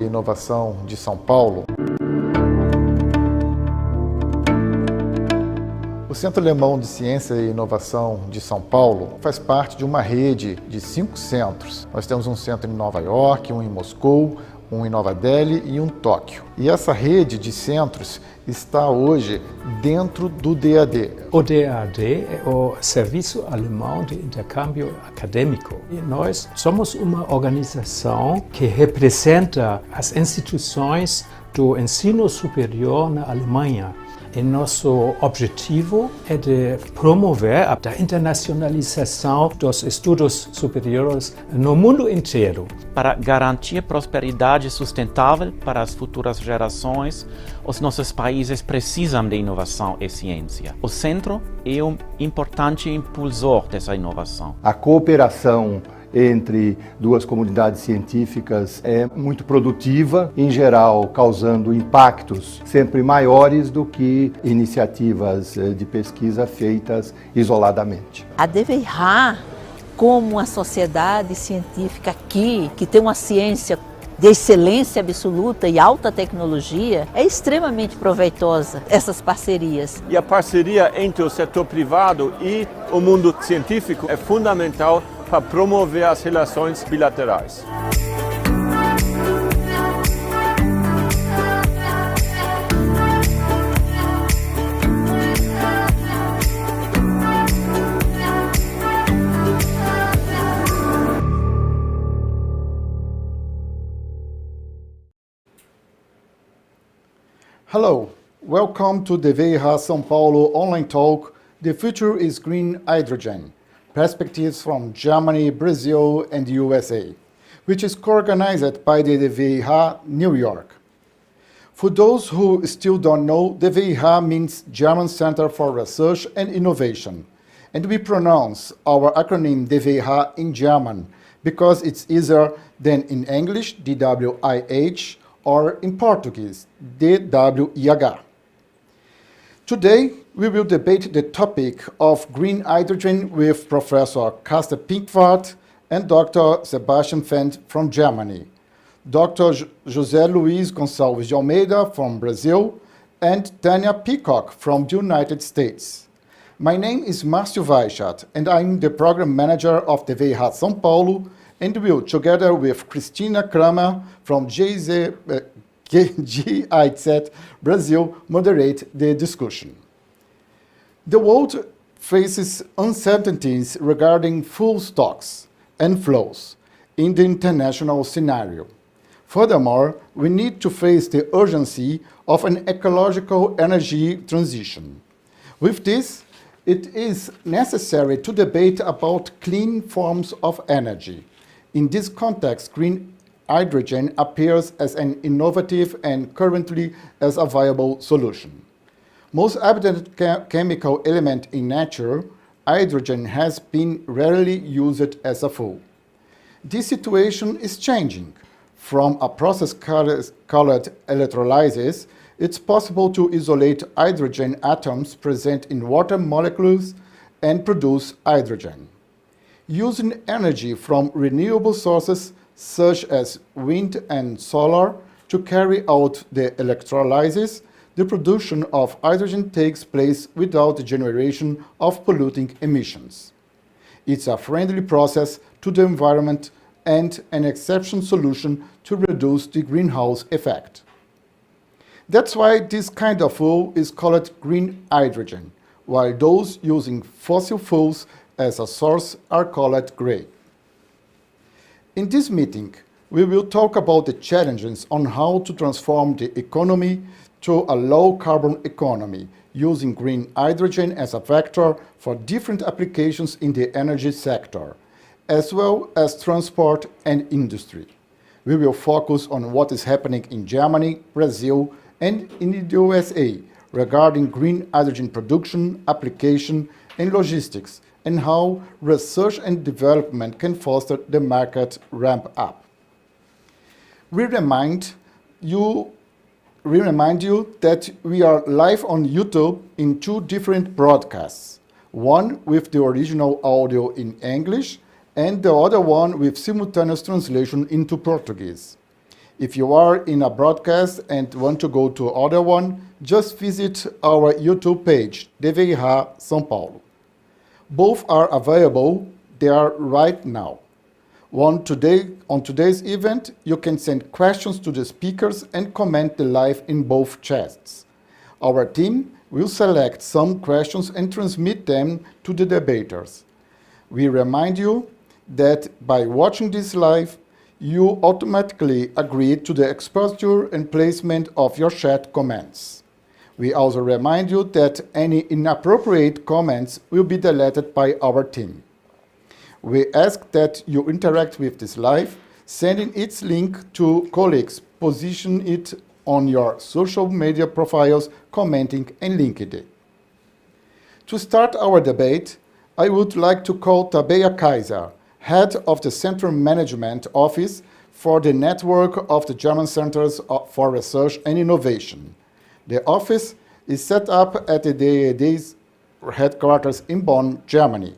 e Inovação de São Paulo. O Centro Alemão de Ciência e Inovação de São Paulo faz parte de uma rede de 5 centros. Nós temos um centro em Nova York, um em Moscou, um em Nova Delhi e um em Tóquio. E essa rede de centros está hoje dentro do DAD. O DAD é o Serviço Alemão de Intercâmbio Acadêmico. E nós somos uma organização que representa as instituições do ensino superior na Alemanha. E nosso objetivo é de promover a internacionalização dos estudos superiores no mundo inteiro. Para garantir prosperidade sustentável para as futuras gerações, os nossos países precisam de inovação e ciência. O centro é um importante impulsor dessa inovação. A cooperação entre duas comunidades científicas é muito produtiva, em geral causando impactos sempre maiores do que iniciativas de pesquisa feitas isoladamente. A DWIH, como uma sociedade científica aqui, que tem uma ciência de excelência absoluta e alta tecnologia, é extremamente proveitosa essas parcerias. E a parceria entre o setor privado e o mundo científico é fundamental para promover as relações bilaterais. Hello, welcome to the DWIH São Paulo online talk, The Future is Green Hydrogen. Perspectives from Germany, Brazil and USA, which is co-organized by the DWIH New York. For those who still don't know, DWIH means German Center for Research and Innovation, and we pronounce our acronym DWIH in German because it's easier than in English, DWIH, or in Portuguese, DWIH. Today, we will debate the topic of green hydrogen with Professor Karsten Pinkwart and Dr. Sebastian Fendt from Germany, Dr. José Luís Gonçalves de Almeida from Brazil, and Tanya Peacock from the United States. My name is Marcio Weichert, and I'm the program manager of the DWIH São Paulo, and will, together with Kristina Kramer from GIZ Brazil, moderate the discussion. The world faces uncertainties regarding fuel stocks and flows in the international scenario. Furthermore, we need to face the urgency of an ecological energy transition. With this, it is necessary to debate about clean forms of energy. In this context, green hydrogen appears as an innovative and currently as a viable solution. Most abundant chemical element in nature, hydrogen has been rarely used as a fuel. This situation is changing. From a process called electrolysis, it's possible to isolate hydrogen atoms present in water molecules and produce hydrogen. Using energy from renewable sources such as wind and solar to carry out the electrolysis, the production of hydrogen takes place without the generation of polluting emissions. It's a friendly process to the environment and an exceptional solution to reduce the greenhouse effect. That's why this kind of fuel is called green hydrogen, while those using fossil fuels as a source are called gray. In this meeting, we will talk about the challenges on how to transform the economy to a low-carbon economy, using green hydrogen as a vector for different applications in the energy sector, as well as transport and industry. We will focus on what is happening in Germany, Brazil, and in the USA regarding green hydrogen production, application, and logistics, and how research and development can foster the market ramp up. We remind you that we are live on YouTube in 2 different broadcasts, one with the original audio in English and the other one with simultaneous translation into Portuguese. If you are in a broadcast and want to go to other one, just visit our YouTube page, DWIH São Paulo. Both are available there right now. On today's event, you can send questions to the speakers and comment the live in both chats. Our team will select some questions and transmit them to the debaters. We remind you that by watching this live, you automatically agree to the exposure and placement of your chat comments. We also remind you that any inappropriate comments will be deleted by our team. We ask that you interact with this live, sending its link to colleagues, position it on your social media profiles, commenting and linking it. To start our debate, I would like to call Tabea Kaiser, head of the Central Management Office for the network of the German Centers for Research and Innovation. The office is set up at the DAAD's headquarters in Bonn, Germany.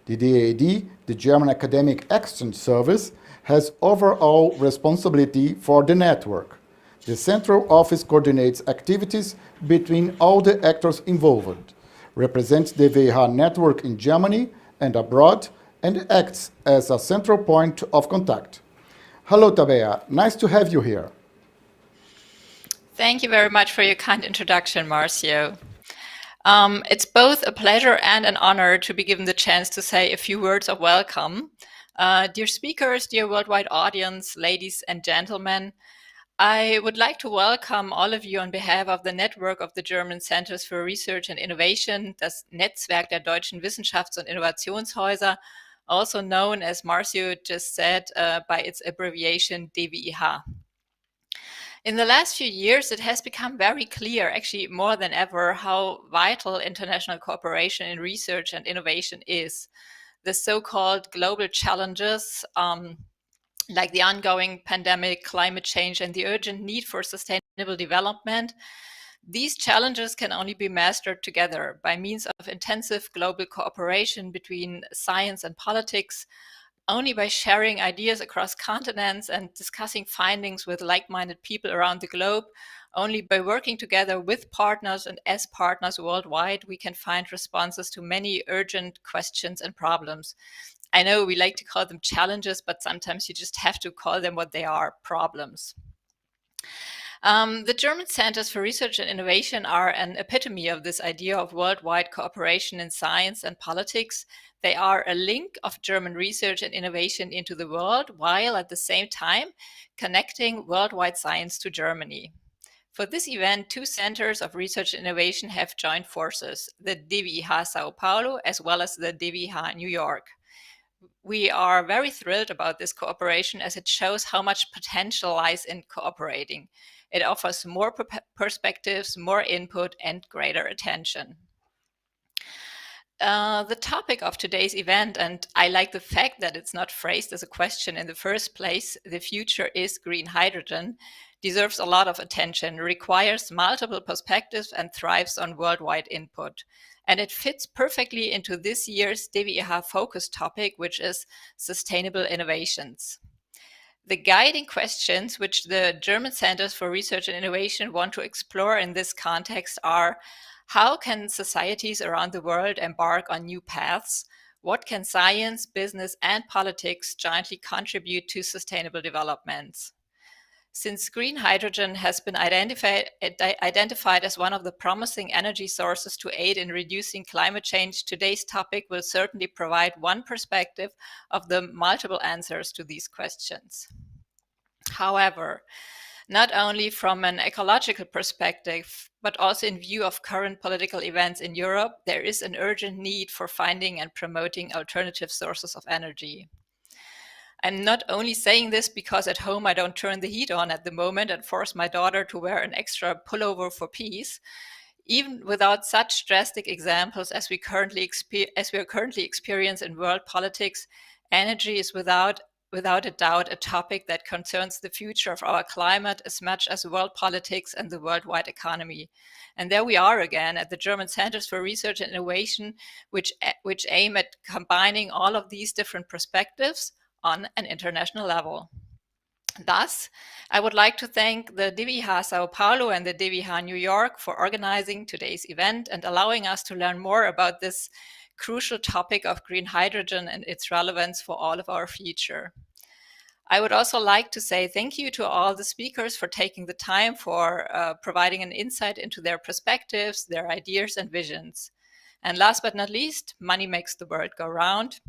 The DAAD, the German Academic Exchange Service, has overall responsibility for the network. The central office coordinates activities between all the actors involved, represents the DWIH network in Germany and abroad, and acts as a central point of contact. Hello, Tabea. Nice to have you here. Thank you very much for your kind introduction, Marcio. It's both a pleasure and an honor to be given the chance to say a few words of welcome. Dear speakers, dear worldwide audience, ladies and gentlemen, I would like to welcome all of you on behalf of the network of the German Centers for Research and Innovation, das Netzwerk der deutschen Wissenschafts- und Innovationshäuser, also known, as Marcio just said, by its abbreviation DWIH. In the last few years, it has become very clear, actually more than ever, how vital international cooperation in research and innovation is. The so-called global challenges, like the ongoing pandemic, climate change, and the urgent need for sustainable development, these challenges can only be mastered together by means of intensive global cooperation between science and politics, only by sharing ideas across continents and discussing findings with like-minded people around the globe. Only by working together with partners and as partners worldwide, we can find responses to many urgent questions and problems. I know we like to call them challenges, but sometimes you just have to call them what they are, problems. The German Centers for Research and Innovation are an epitome of this idea of worldwide cooperation in science and politics. They are a link of German research and innovation into the world, while at the same time connecting worldwide science to Germany. For this event, two centers of research and innovation have joined forces, the DWIH Sao Paulo as well as the DWIH New York. We are very thrilled about this cooperation as it shows how much potential lies in cooperating. It offers more perspectives, more input, and greater attention. The topic of today's event, and I like the fact that it's not phrased as a question in the first place, the future is green hydrogen, deserves a lot of attention, requires multiple perspectives, and thrives on worldwide input. And it fits perfectly into this year's DWIH focus topic, which is sustainable innovations. The guiding questions which the German Centers for Research and Innovation want to explore in this context are: how can societies around the world embark on new paths? What can science, business, and politics jointly contribute to sustainable developments? Since green hydrogen has been identified as one of the promising energy sources to aid in reducing climate change, today's topic will certainly provide one perspective of the multiple answers to these questions. However, not only from an ecological perspective, but also in view of current political events in Europe, there is an urgent need for finding and promoting alternative sources of energy. I'm not only saying this because at home I don't turn the heat on at the moment and force my daughter to wear an extra pullover for peace. Even without such drastic examples as we are currently experiencing in world politics, energy is without a doubt a topic that concerns the future of our climate as much as world politics and the worldwide economy. And there we are again at the German Centers for Research and Innovation, which aim at combining all of these different perspectives on an international level. Thus, I would like to thank the DWIH Sao Paulo and the DWIH New York for organizing today's event and allowing us to learn more about this crucial topic of green hydrogen and its relevance for all of our future. I would also like to say thank you to all the speakers for taking the time for providing an insight into their perspectives, their ideas and visions. And last but not least, money makes the world go round.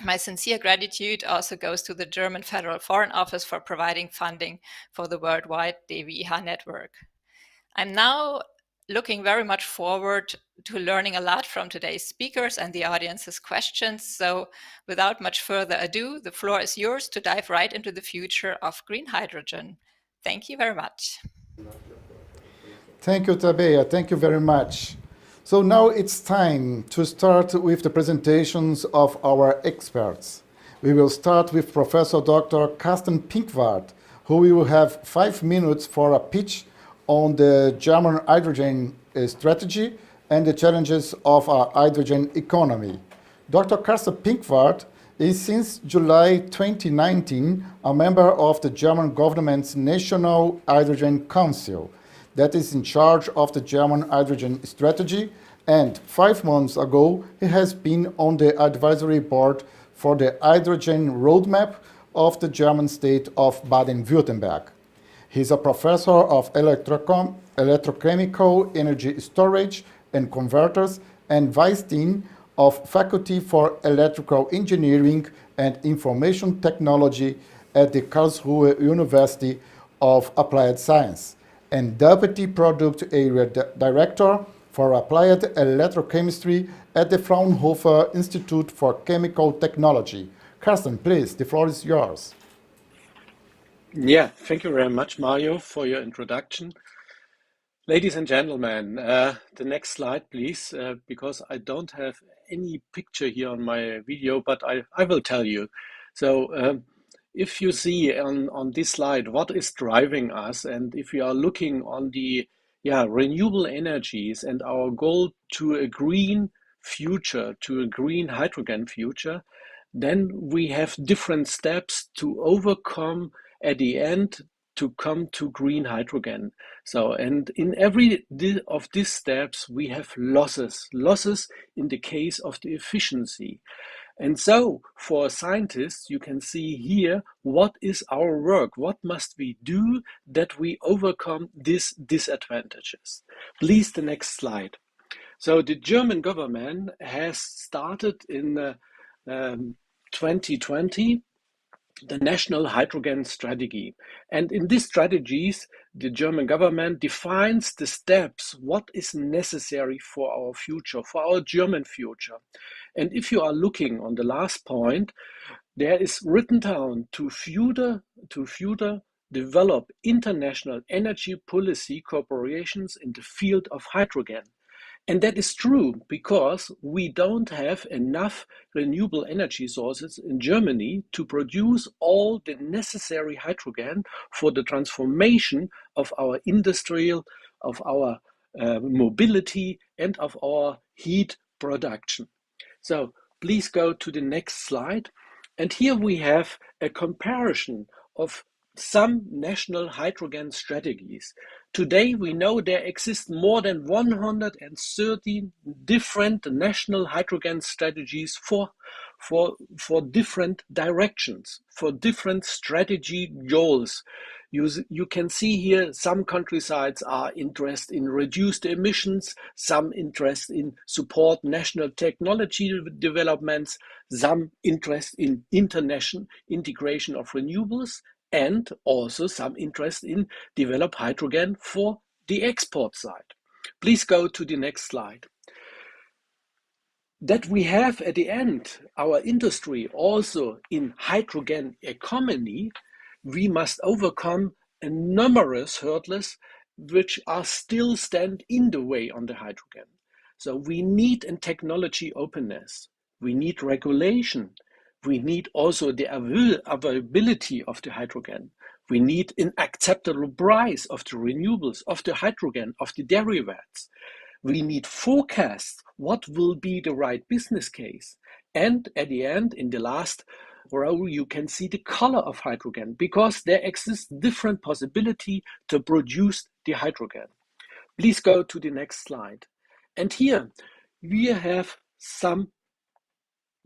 My sincere gratitude also goes to the German Federal Foreign Office for providing funding for the worldwide DWIH network. I'm now looking very much forward to learning a lot from today's speakers and the audience's questions. So without much further ado, the floor is yours to dive right into the future of green hydrogen. Thank you very much. Thank you, Tabea. Thank you very much. So now it's time to start with the presentations of our experts. We will start with Professor Dr. Karsten Pinkwart, who will have 5 minutes for a pitch on the German hydrogen strategy and the challenges of our hydrogen economy. Dr. Karsten Pinkwart is since July 2019 a member of the German government's National Hydrogen Council that is in charge of the German hydrogen strategy, and 5 months ago he has been on the advisory board for the hydrogen roadmap of the German state of Baden-Württemberg. He's a professor of electrochemical energy storage and converters and vice dean of Faculty for Electrical Engineering and Information Technology at the Karlsruhe University of Applied Science, and Deputy Product Area Director for Applied Electrochemistry at the Fraunhofer Institute for Chemical Technology. Karsten, please, the floor is yours. Yeah, thank you very much, Mario, for your introduction. Ladies and gentlemen, the next slide, please, because I don't have any picture here on my video, but I will tell you. So if you see on this slide what is driving us, and if you are looking on the renewable energies and our goal to a green future, to a green hydrogen future, then we have different steps to overcome at the end to come to green hydrogen. So, and in every of these steps, we have losses in the case of the efficiency. And so for scientists, you can see here, what is our work? What must we do that we overcome these disadvantages? Please, the next slide. So the German government has started in 2020 the National Hydrogen Strategy. And in these strategies, the German government defines the steps, what is necessary for our future, for our German future. And if you are looking on the last point, there is written down to further develop international energy policy cooperations in the field of hydrogen. And that is true because we don't have enough renewable energy sources in Germany to produce all the necessary hydrogen for the transformation of our industrial, of our mobility, and of our heat production. So please go to the next slide. And here we have a comparison of some national hydrogen strategies. Today, we know there exist more than 130 different national hydrogen strategies for different directions, for different strategy goals. You can see here some countrysides are interested in reduced emissions, some interest in support national technology developments, some interest in international integration of renewables, and also some interest in develop hydrogen for the export side. Please go to the next slide. That we have at the end our industry also in hydrogen economy, we must overcome a numerous hurdles which are still stand in the way on the hydrogen. So we need a technology openness, we need regulation, we need also the availability of the hydrogen. We need an acceptable price of the renewables, of the hydrogen, of the derivatives. We need forecasts. What will be the right business case? And at the end, in the last row you can see the color of hydrogen, because there exists different possibility to produce the hydrogen. Please go to the next slide. And here we have some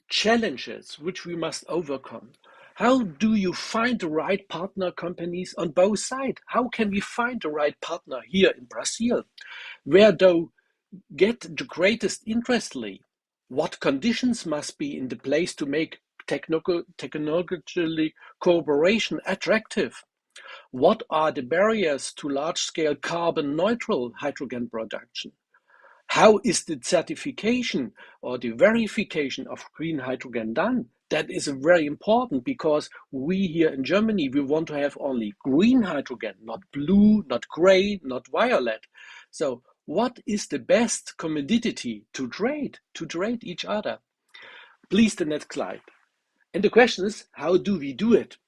challenges which we must overcome. How do you find the right partner companies on both sides? How can we find the right partner here in Brazil? Where do get the greatest interestly? What conditions must be in the place to make technologically cooperation attractive? What are the barriers to large-scale carbon-neutral hydrogen production? How is the certification or the verification of green hydrogen done? That is very important, because we here in Germany, we want to have only green hydrogen, not blue, not gray, not violet. So what is the best commodity to trade each other? Please, the next slide. And the question is, how do we do it?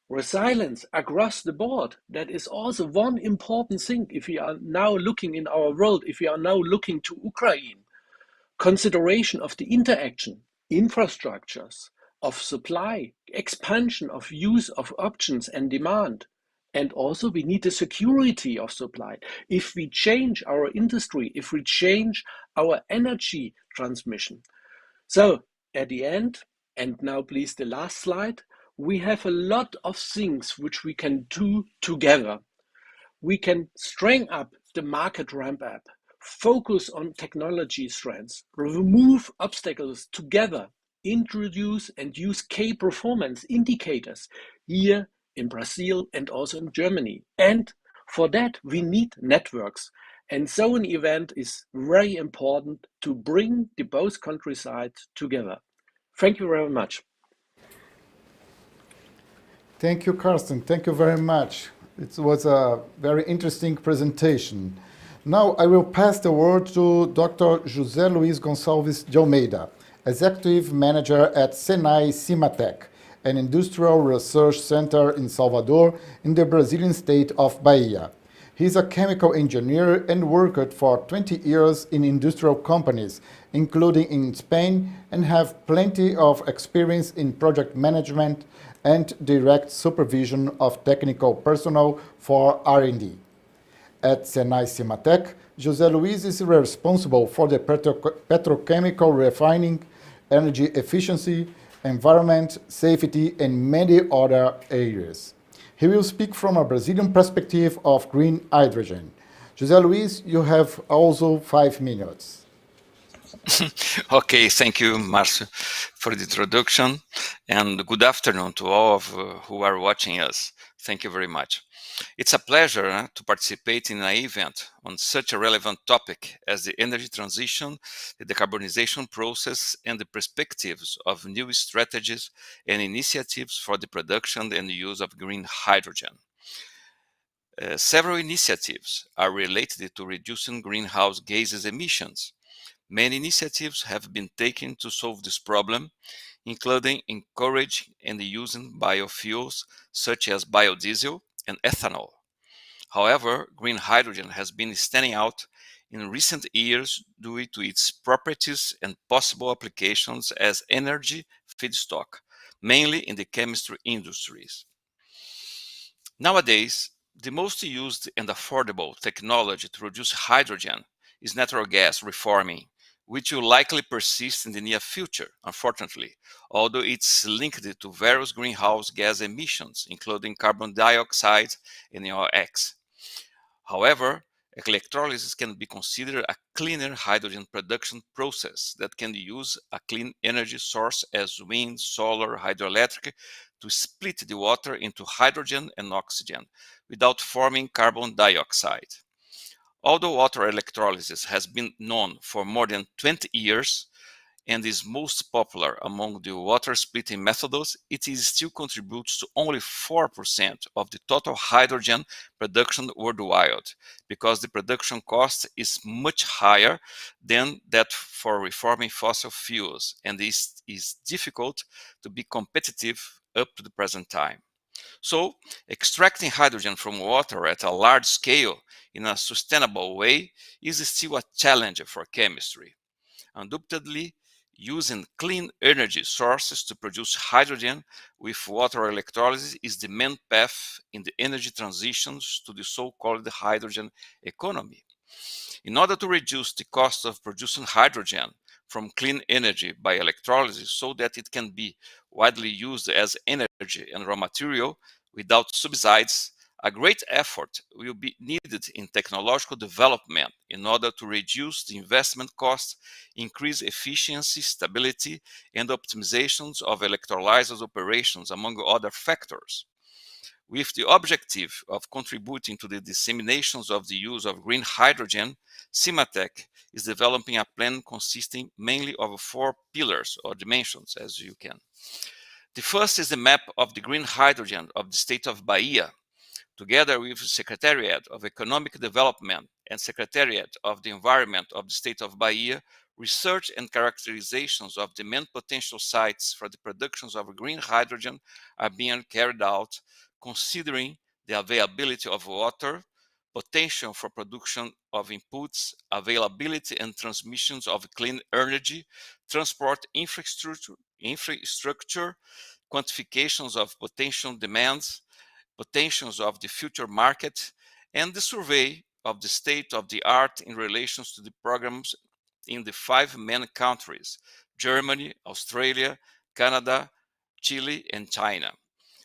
Resilience across the board. That is also one important thing if we are now looking in our world, if we are now looking to Ukraine. Consideration of the interaction, infrastructures, of supply, expansion of use of options and demand. And also we need the security of supply. If we change our industry, if we change our energy transmission. So at the end, and now please the last slide, we have a lot of things which we can do together. We can strengthen up the market ramp up, focus on technology strengths, remove obstacles together, introduce and use key performance indicators here in Brazil and also in Germany. And for that, we need networks. And so an event is very important to bring the both countrysides together. Thank you very much. Thank you, Karsten. Thank you very much. It was a very interesting presentation. Now I will pass the word to Dr. José Luís Gonçalves de Almeida, Executive Manager at SENAI CIMATEC, an industrial research center in Salvador in the Brazilian state of Bahia. He is a chemical engineer and worked for 20 years in industrial companies, including in Spain, and have plenty of experience in project management and direct supervision of technical personnel for R&D. At SENAI CIMATEC, José Luís is responsible for the petrochemical refining, energy efficiency, environment, safety, and many other areas. He will speak from a Brazilian perspective of green hydrogen. José Luís, you have also 5 minutes. Okay, thank you, Marcio, for the introduction, and good afternoon to all of who are watching us. Thank you very much. It's a pleasure to participate in an event on such a relevant topic as the energy transition, the decarbonization process, and the perspectives of new strategies and initiatives for the production and use of green hydrogen. Several initiatives are related to reducing greenhouse gases emissions. Many initiatives have been taken to solve this problem, including encouraging and using biofuels such as biodiesel and ethanol. However, green hydrogen has been standing out in recent years due to its properties and possible applications as energy feedstock, mainly in the chemistry industries. Nowadays, the most used and affordable technology to produce hydrogen is natural gas reforming, which will likely persist in the near future, unfortunately, although it's linked to various greenhouse gas emissions, including carbon dioxide and NOx. However, electrolysis can be considered a cleaner hydrogen production process that can use a clean energy source as wind, solar, hydroelectric to split the water into hydrogen and oxygen without forming carbon dioxide. Although water electrolysis has been known for more than 20 years and is most popular among the water splitting methods, it still contributes to only 4% of the total hydrogen production worldwide, because the production cost is much higher than that for reforming fossil fuels, and is difficult to be competitive up to the present time. So, extracting hydrogen from water at a large scale in a sustainable way is still a challenge for chemistry. Undoubtedly, using clean energy sources to produce hydrogen with water electrolysis is the main path in the energy transitions to the so-called hydrogen economy. In order to reduce the cost of producing hydrogen from clean energy by electrolysis so that it can be widely used as energy and raw material without subsidies, a great effort will be needed in technological development in order to reduce the investment cost, increase efficiency, stability, and optimizations of electrolyzers operations, among other factors. With the objective of contributing to the disseminations of the use of green hydrogen, CIMATEC is developing a plan consisting mainly of 4 pillars or dimensions, as you can. The first is the map of the green hydrogen of the state of Bahia, together with the Secretariat of Economic Development and Secretariat of the Environment of the state of Bahia. Research and characterizations of the main potential sites for the productions of green hydrogen are being carried out, considering the availability of water, potential for production of inputs, availability and transmissions of clean energy, transport infrastructure, quantifications of potential demands, potentials of the future market, and the survey of the state of the art in relation to the programs in the 5 main countries: Germany, Australia, Canada, Chile, and China,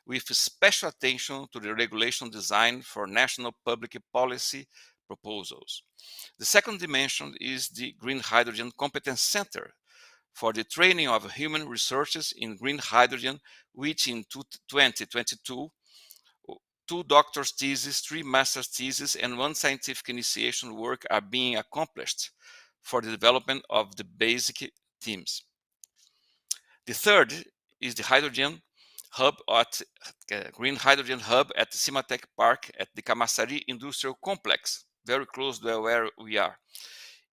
with special attention to the regulation design for national public policy proposals. The second dimension is the Green Hydrogen Competence Center for the training of human researchers in green hydrogen, which in 2022, 2 doctor's theses, 3 master's theses, and 1 scientific initiation work are being accomplished for the development of the basic themes. The third is the hydrogen hub at Green Hydrogen Hub at the CIMATEC Park at the Camaçari Industrial Complex, very close to where we are.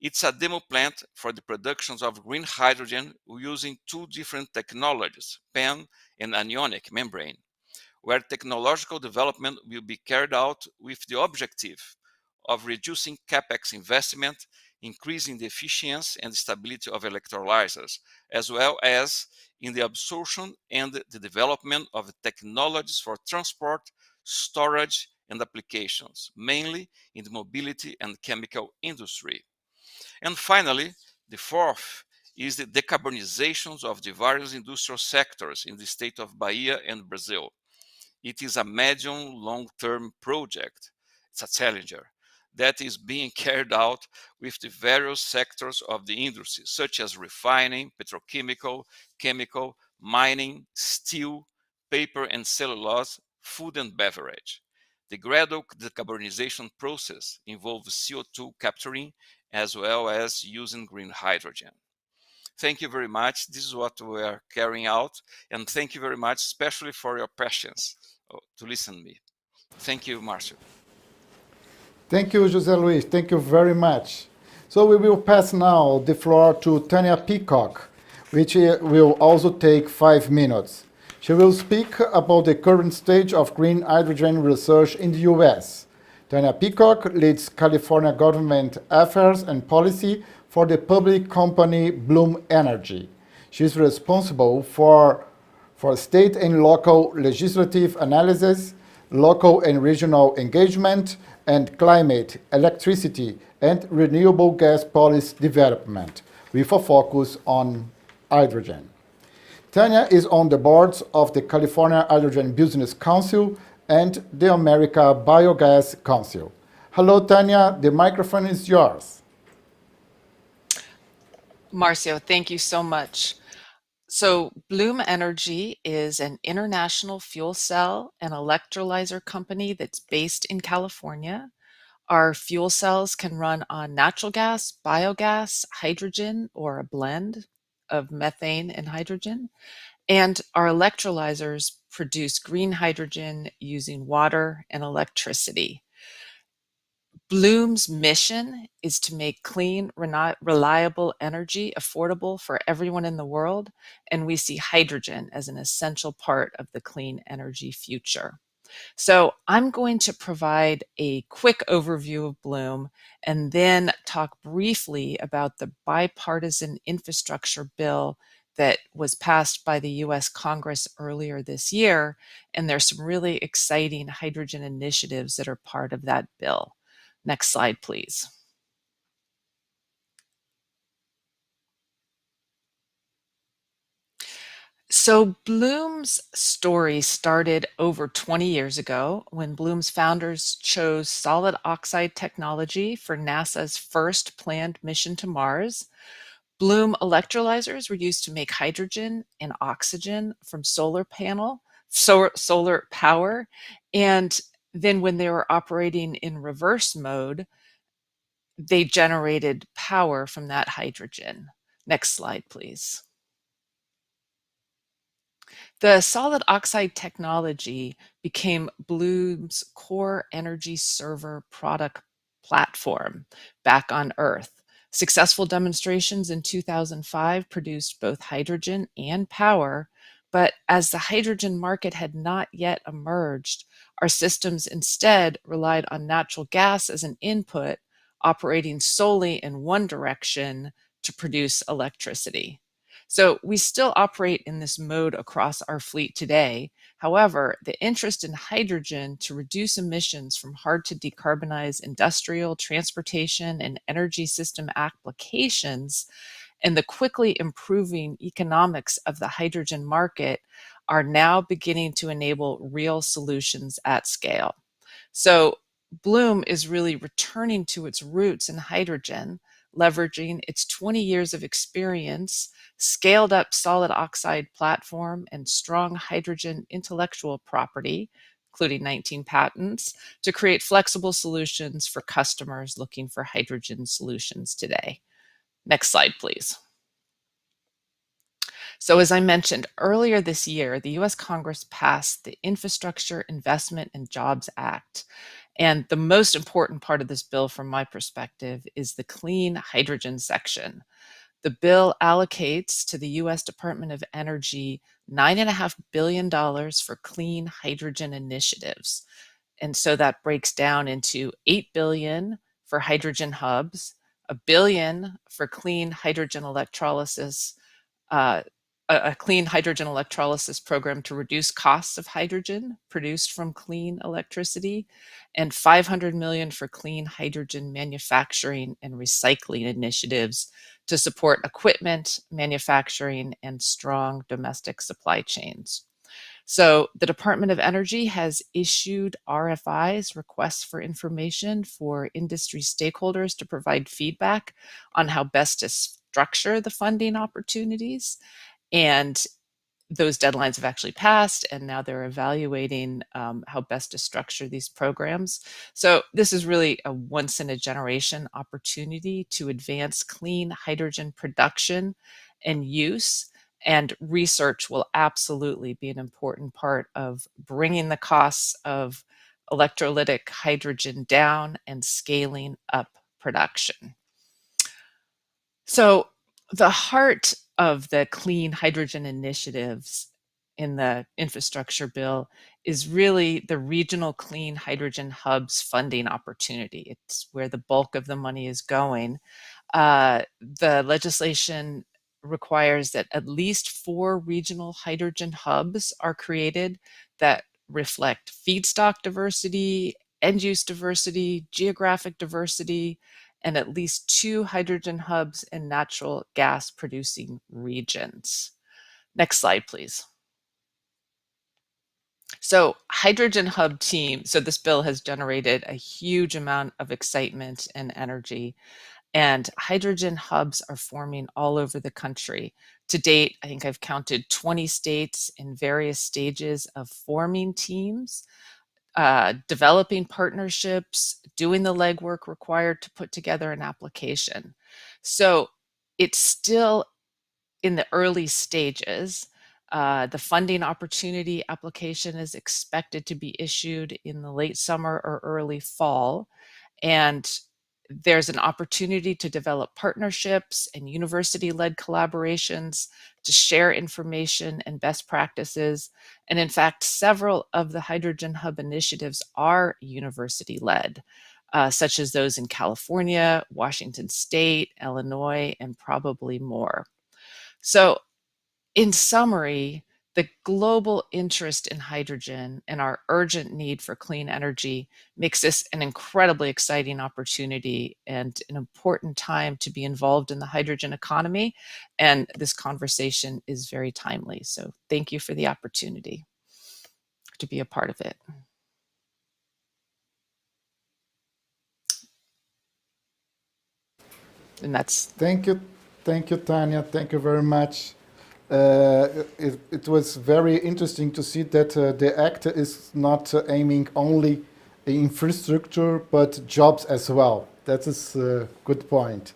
It's a demo plant for the productions of green hydrogen using 2 different technologies, PEM and anionic membrane, where technological development will be carried out with the objective of reducing capex investment, increasing the efficiency and stability of electrolyzers, as well as in the absorption and the development of technologies for transport, storage, and applications, mainly in the mobility and chemical industry. And finally, the fourth is the decarbonizations of the various industrial sectors in the state of Bahia and Brazil. It is a medium long-term project. It's a challenger that is being carried out with the various sectors of the industry, such as refining, petrochemical, chemical, mining, steel, paper and cellulose, food and beverage. The gradual decarbonization process involves CO2 capturing as well as using green hydrogen. Thank you very much. This is what we are carrying out, and thank you very much, especially for your patience to listen to me. Thank you, Marcio. Thank you, José Luís. Thank you very much. So we will pass now the floor to Tanya Peacock, which will also take 5 minutes. She will speak about the current stage of green hydrogen research in the US. Tanya Peacock leads California government affairs and policy for the public company Bloom Energy. She is responsible for state and local legislative analysis, local and regional engagement, and climate, electricity, and renewable gas policy development, with a focus on hydrogen. Tanya is on the boards of the California Hydrogen Business Council and the America Biogas Council. Hello, Tanya. The microphone is yours. Marcio, thank you so much. So Bloom Energy is an international fuel cell and electrolyzer company that's based in California. Our fuel cells can run on natural gas, biogas, hydrogen, or a blend of methane and hydrogen. And our electrolyzers produce green hydrogen using water and electricity. Bloom's mission is to make clean, reliable energy affordable for everyone in the world, and we see hydrogen as an essential part of the clean energy future. So I'm going to provide a quick overview of Bloom and then talk briefly about the bipartisan infrastructure bill that was passed by the US Congress earlier this year. And there's some really exciting hydrogen initiatives that are part of that bill. Next slide, please. So Bloom's story started over 20 years ago when Bloom's founders chose solid oxide technology for NASA's first planned mission to Mars. Bloom electrolyzers were used to make hydrogen and oxygen from solar power. And then when they were operating in reverse mode, they generated power from that hydrogen. Next slide, please. The solid oxide technology became Bloom's core energy server product platform back on Earth. Successful demonstrations in 2005 produced both hydrogen and power, but as the hydrogen market had not yet emerged, our systems instead relied on natural gas as an input, operating solely in one direction to produce electricity. So we still operate in this mode across our fleet today. However, the interest in hydrogen to reduce emissions from hard to decarbonize industrial, transportation, and energy system applications, and the quickly improving economics of the hydrogen market are now beginning to enable real solutions at scale. So Bloom is really returning to its roots in hydrogen, leveraging its 20 years of experience, scaled up solid oxide platform, and strong hydrogen intellectual property, including 19 patents, to create flexible solutions for customers looking for hydrogen solutions today. Next slide, please. So as I mentioned earlier this year, the US Congress passed the Infrastructure Investment and Jobs Act. And the most important part of this bill from my perspective is the clean hydrogen section. The bill allocates to the US Department of Energy $9.5 billion for clean hydrogen initiatives. And so that breaks down into $8 billion for hydrogen hubs, $1 billion for clean hydrogen electrolysis, a clean hydrogen electrolysis program to reduce costs of hydrogen produced from clean electricity, and $500 million for clean hydrogen manufacturing and recycling initiatives to support equipment, manufacturing, and strong domestic supply chains. So the Department of Energy has issued RFIs, requests for information, for industry stakeholders to provide feedback on how best to structure the funding opportunities. And those deadlines have actually passed, and now they're evaluating how best to structure these programs. So this is really a once-in-a-generation opportunity to advance clean hydrogen production and use, and research will absolutely be an important part of bringing the costs of electrolytic hydrogen down and scaling up production. So the heart of the clean hydrogen initiatives in the infrastructure bill is really the regional clean hydrogen hubs funding opportunity. It's where the bulk of the money is going. The legislation requires that at least 4 regional hydrogen hubs are created that reflect feedstock diversity, end-use diversity, geographic diversity, and at least 2 hydrogen hubs in natural gas producing regions. Next slide, please. So hydrogen hub team, so this bill has generated a huge amount of excitement and energy, and hydrogen hubs are forming all over the country. To date, I think I've counted 20 states in various stages of forming teams, developing partnerships, doing the legwork required to put together an application. So it's still in the early stages. The funding opportunity application is expected to be issued in the late summer or early fall. And There's an opportunity to develop partnerships and university-led collaborations to share information and best practices. And in fact, several of the Hydrogen Hub initiatives are university-led, such as those in California, Washington State, Illinois, and probably more. So in summary, the global interest in hydrogen and our urgent need for clean energy makes this an incredibly exciting opportunity and an important time to be involved in the hydrogen economy. And this conversation is very timely. So thank you for the opportunity to be a part of it. And that's... Thank you, Tanya. Thank you very much. It was very interesting to see that the act is not aiming only infrastructure, but jobs as well. That is a good point.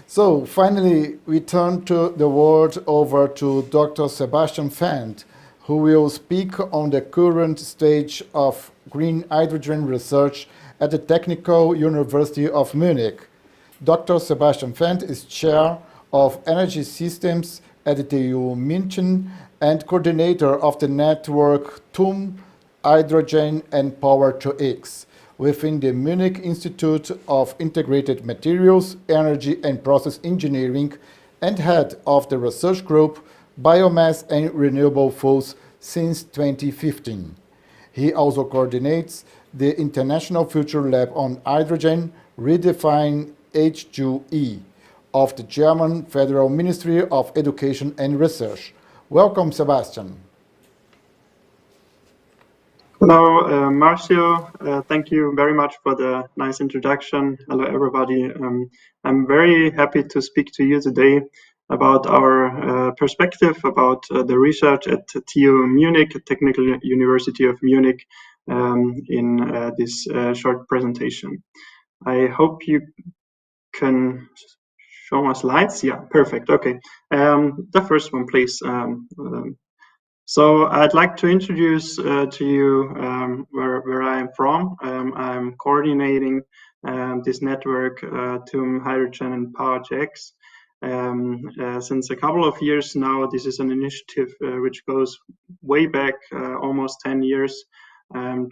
So finally, we turn to the word over to Dr. Sebastian Fendt, who will speak on the current stage of green hydrogen research at the Technical University of Munich. Dr. Sebastian Fendt is chair of Energy Systems at the TU Munich and coordinator of the network TUM, Hydrogen and Power-to-X within the Munich Institute of Integrated Materials, Energy and Process Engineering, and head of the research group Biomass and Renewable Fuels since 2015. He also coordinates the International Future Lab on Hydrogen, Redefine H2E, of the German Federal Ministry of Education and Research. Welcome, Sebastian. Hello, Marcio. Thank you very much for the nice introduction. Hello, everybody. I'm very happy to speak to you today about our perspective about the research at TU Munich, Technical University of Munich, in this short presentation. I hope you can show my slides. Yeah, perfect. Okay. The first one, please. So I'd like to introduce to you where I am from. I'm coordinating this network, TUM, Hydrogen and Power-to-X. Since a couple of years now. This is an initiative which goes way back, almost 10 years,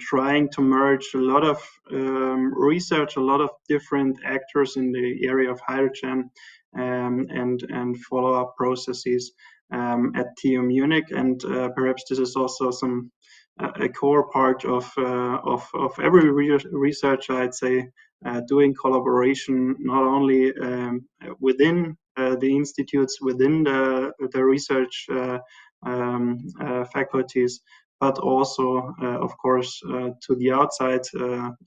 trying to merge a lot of research, a lot of different actors in the area of hydrogen, and follow-up processes at TU Munich. And perhaps this is also a core part of every researcher, I'd say, doing collaboration not only within the institutes, within the research faculties, but also, of course, to the outside,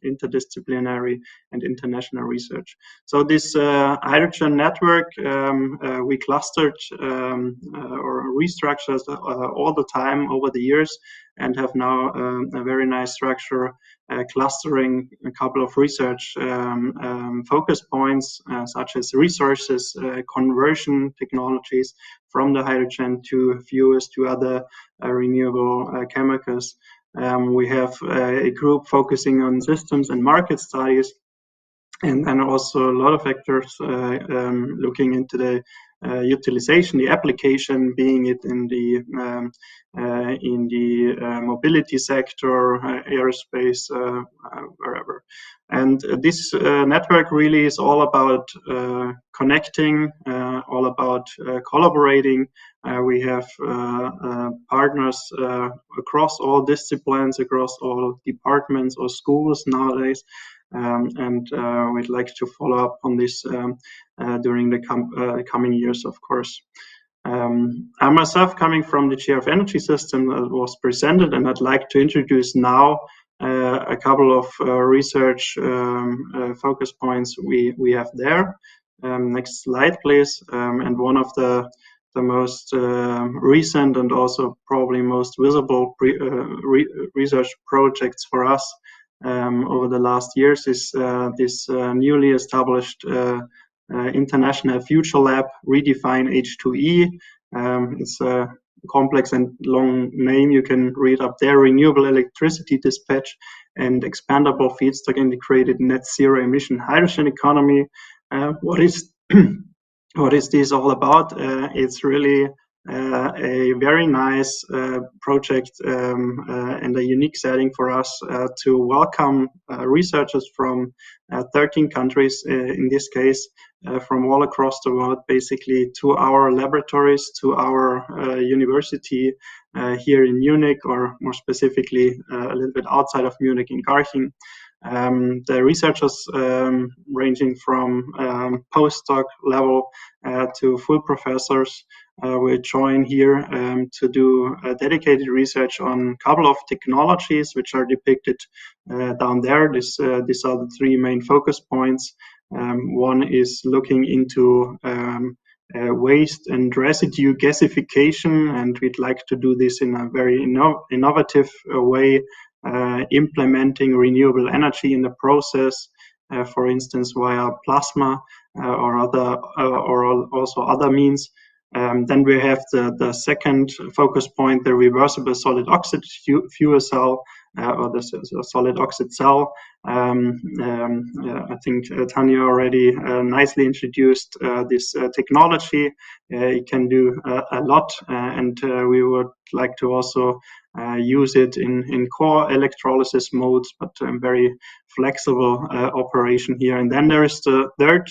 interdisciplinary and international research. So this hydrogen network, we clustered or restructured all the time over the years, and have now a very nice structure, clustering a couple of research focus points, such as resources, conversion technologies from the hydrogen to fuels to other renewable chemicals. We have a group focusing on systems and market studies, and then also a lot of actors looking into the utilization, the application, being it in the mobility sector, aerospace, wherever. And this network really is all about connecting, all about collaborating. We have partners across all disciplines, across all departments or schools nowadays. And we'd like to follow up on this during the coming years, of course. I myself, coming from the chair of energy system that was presented, and I'd like to introduce now a couple of research focus points we have there. Next slide, please. And one of the most recent and also probably most visible research projects for us over the last years is this newly established International Future Lab, Redefine H2E. It's a complex and long name. You can read up there, Renewable Electricity Dispatch. and expandable feedstock integrated net zero emission hydrogen economy. What is what is this all about? It's really a very nice project and a unique setting for us to welcome researchers from 13 countries, in this case, from all across the world, basically to our laboratories, to our university here in Munich, or more specifically a little bit outside of Munich in Karlsruhe. The researchers ranging from postdoc level to full professors will join here to do dedicated research on a couple of technologies which are depicted down there. These are the three main focus points. One is looking into waste and residue gasification, and we'd like to do this in a very innovative way, implementing renewable energy in the process, for instance via plasma or also other means. Then we have the second focus point, the reversible solid oxide fuel cell, or the solid oxide cell. I think Tanya already nicely introduced this technology. It can do a lot, and we would like to also use it in core electrolysis modes, but very flexible operation here. And then there is the third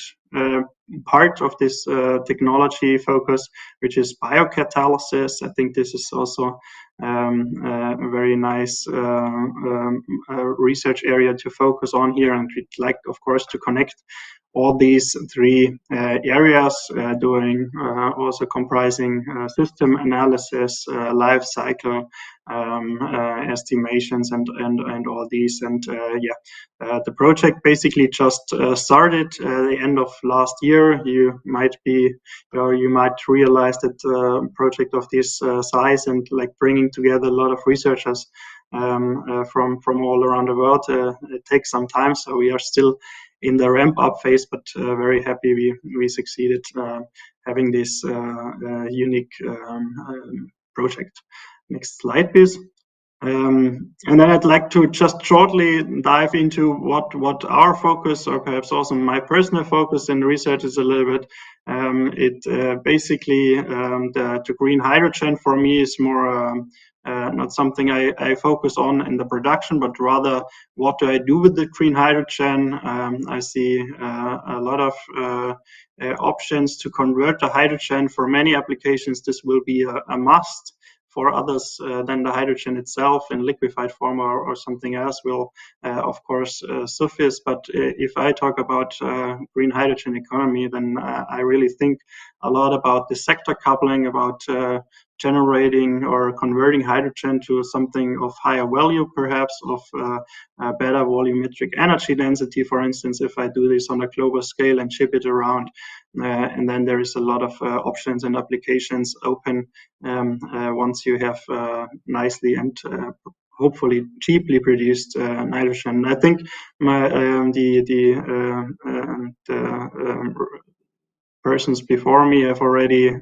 part of this technology focus, which is biocatalysis. I think this is also a very nice research area to focus on here, and we'd like, of course, to connect all these three areas, doing also comprising system analysis, life cycle estimations, and all these. And the project basically just started the end of last year. You might realize that a project of this size and like bringing together a lot of researchers from all around the world, it takes some time. So we are still in the ramp-up phase, but very happy we succeeded having this unique project. Next slide, please. And then I'd like to just shortly dive into what our focus, or perhaps also my personal focus in research, is a little bit. Basically, the green hydrogen for me is more not something I focus on in the production, but rather what do I do with the green hydrogen. I see a lot of options to convert the hydrogen. For many applications, this will be a must. For others, then the hydrogen itself in liquefied form or something else will, of course, suffice. But if I talk about green hydrogen economy, then I really think a lot about the sector coupling, about generating or converting hydrogen to something of higher value, perhaps of better volumetric energy density, for instance, if I do this on a global scale and ship it around. And then there is a lot of options and applications open once you have nicely and hopefully cheaply produced nitrogen. I think the persons before me have already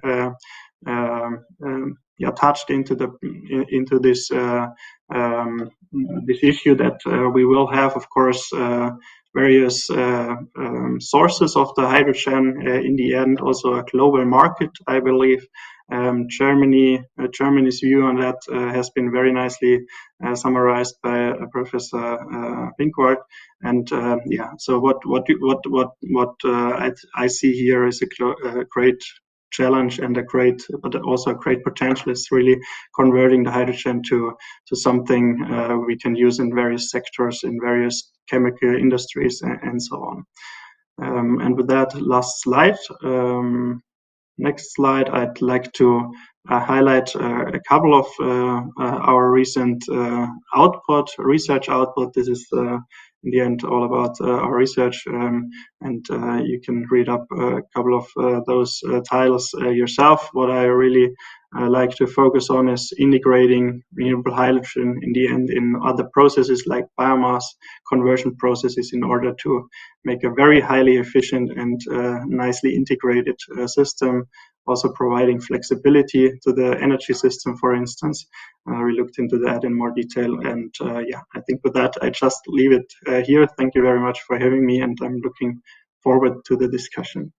touched into this this issue that we will have, of course, various sources of the hydrogen. In the end, also a global market, I believe. Germany's view on that has been very nicely summarized by Professor Pinkwart. And so what I see here is a great challenge and but also a great potential is really converting the hydrogen to something we can use in various sectors, in various chemical industries, and so on. And with that, last slide. Next slide, I'd like to highlight a couple of our recent research output. This is in the end all about our research, and you can read up a couple of those titles yourself. What I really like to focus on is integrating renewable hydrogen in the end in other processes like biomass conversion processes in order to make a very highly efficient and nicely integrated system, also providing flexibility to the energy system, for instance. We looked into that in more detail, and yeah, I think with that, I just leave it here. Thank you very much for having me, and I'm looking forward to the discussion.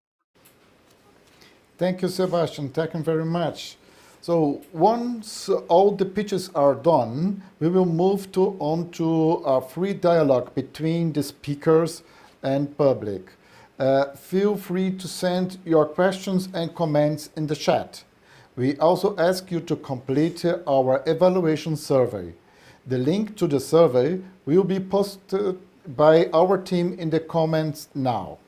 Thank you, Sebastian. Thank you very much. So once all the pitches are done, we will move on to a free dialogue between the speakers and public. Feel free to send your questions and comments in the chat. We also ask you to complete our evaluation survey. The link to the survey will be posted by our team in the comments now.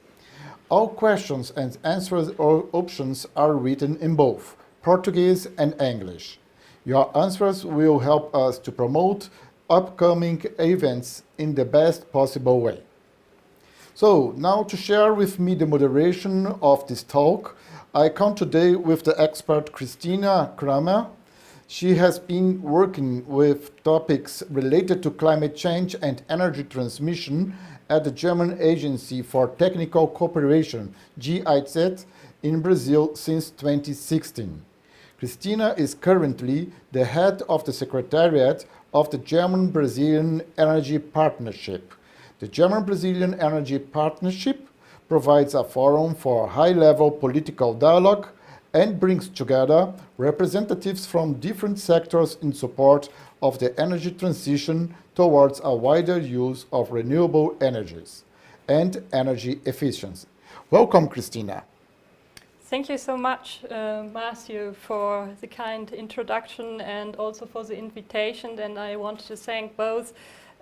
All questions and answers or options are written in both Portuguese and English. Your answers will help us to promote upcoming events in the best possible way. So now to share with me the moderation of this talk, I come today with the expert Kristina Kramer. She has been working with topics related to climate change and energy transmission at the German Agency for Technical Cooperation, GIZ, in Brazil since 2016. Kristina is currently the head of the Secretariat of the German-Brazilian Energy Partnership. The German-Brazilian Energy Partnership provides a forum for high-level political dialogue and brings together representatives from different sectors in support of the energy transition towards a wider use of renewable energies and energy efficiency. Welcome, Kristina. Thank you so much, Marcio, for the kind introduction and also for the invitation. And I want to thank both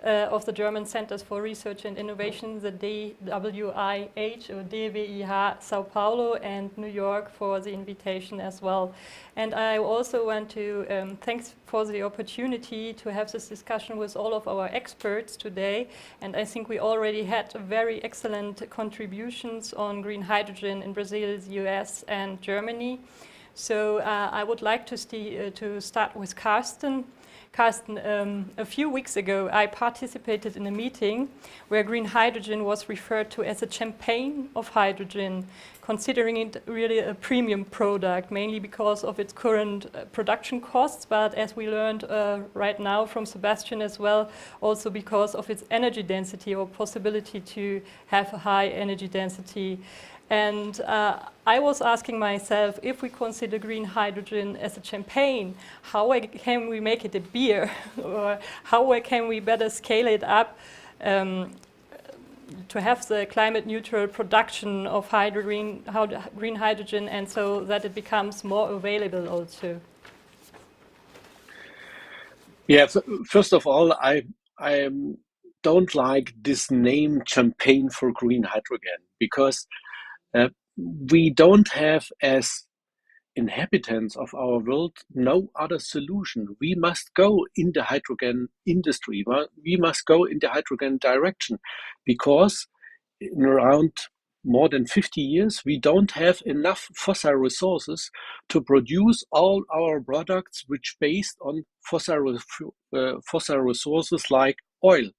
of the German Centers for Research and Innovation, the DWIH or DWIH Sao Paulo and New York, for the invitation as well. And I also want to thanks for the opportunity to have this discussion with all of our experts today. And I think we already had very excellent contributions on green hydrogen in Brazil, the US and Germany. So I would like to start with Karsten. Karsten, a few weeks ago, I participated in a meeting where green hydrogen was referred to as a champagne of hydrogen, considering it really a premium product, mainly because of its current production costs, but as we learned right now from Sebastian as well, also because of its energy density or possibility to have a high energy density. And I was asking myself, if we consider green hydrogen as a champagne, how can we make it a beer? Or how can we better scale it up to have the climate neutral production of green hydrogen, and so that it becomes more available also? Yeah, first of all, I don't like this name champagne for green hydrogen, because we don't have, as inhabitants of our world, no other solution. We must go in the hydrogen industry. We must go in the hydrogen direction, because in around more than 50 years, we don't have enough fossil resources to produce all our products which based on fossil resources like oil.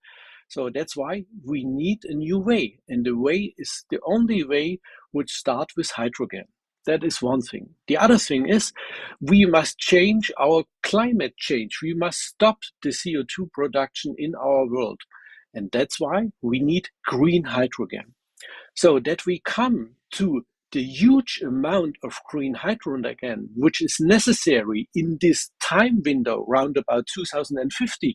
So that's why we need a new way. And the way is the only way which starts with hydrogen. That is one thing. The other thing is we must change our climate change. We must stop the CO2 production in our world. And that's why we need green hydrogen. So that we come to the huge amount of green hydrogen again, which is necessary in this time window, round about 2050.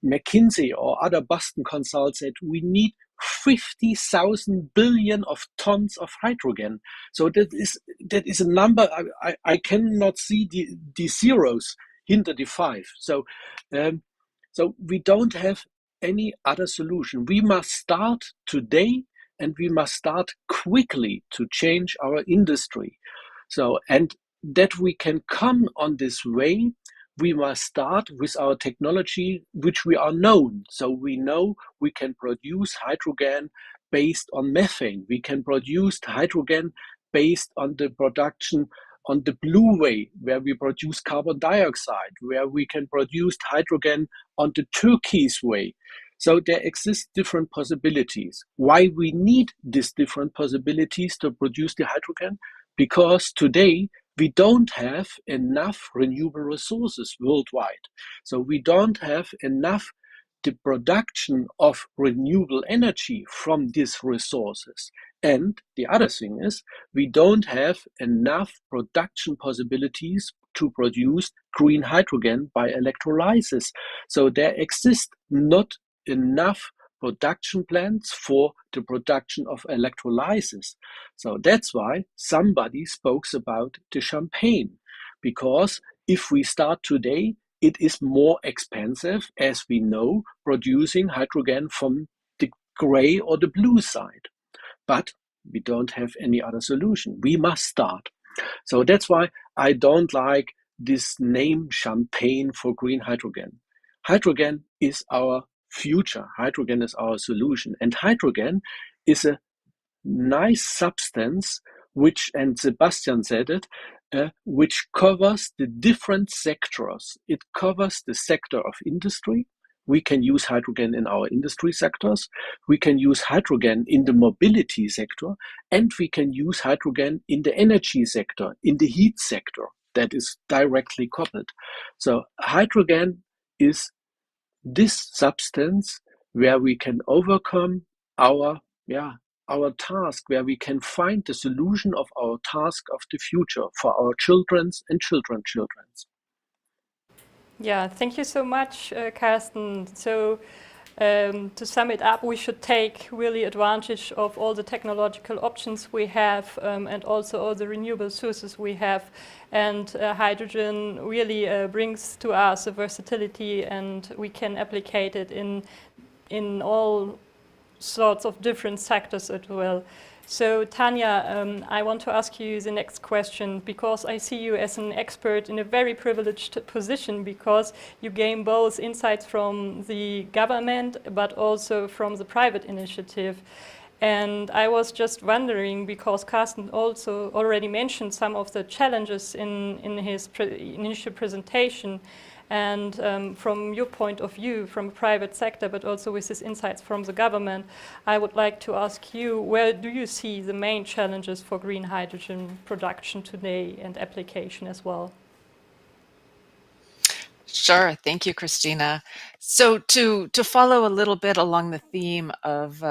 McKinsey or other Boston consultants said we need 50,000 billion of tons of hydrogen. So that is a number I cannot see the zeros hinter the five. So we don't have any other solution. We must start today, and we must start quickly to change our industry. So, and that we can come on this way, we must start with our technology, which we are known. So we know we can produce hydrogen based on methane. We can produce hydrogen based on the production on the blue way, where we produce carbon dioxide, where we can produce hydrogen on the turquoise way. So there exist different possibilities. Why we need these different possibilities to produce the hydrogen? Because today we don't have enough renewable resources worldwide. So we don't have enough the production of renewable energy from these resources. And the other thing is, we don't have enough production possibilities to produce green hydrogen by electrolysis. So there exist not enough production plants for the production of electrolysis. So that's why somebody spoke about the champagne, because if we start today, it is more expensive, as we know, producing hydrogen from the gray or the blue side. But we don't have any other solution. We must start. So that's why I don't like this name champagne for green hydrogen. Hydrogen is our future. Hydrogen is our solution. And hydrogen is a nice substance which, and Sebastian said it, which covers the different sectors. It covers the sector of industry. We can use hydrogen in our industry sectors. We can use hydrogen in the mobility sector, and we can use hydrogen in the energy sector, in the heat sector that is directly coupled. So hydrogen is this substance where we can overcome our task, where we can find the solution of our task of the future for our children's and children's. Yeah, thank you so much, Karsten. So to sum it up, we should take really advantage of all the technological options we have and also all the renewable sources we have. And hydrogen really brings to us a versatility, and we can applicate it in all sorts of different sectors as well. So Tanya, I want to ask you the next question, because I see you as an expert in a very privileged position, because you gain both insights from the government but also from the private initiative. And I was just wondering, because Karsten also already mentioned some of the challenges in his initial presentation, and from your point of view, from private sector, but also with his insights from the government, I would like to ask you, where do you see the main challenges for green hydrogen production today and application as well? Sure, thank you, Kristina. So to follow a little bit along the theme of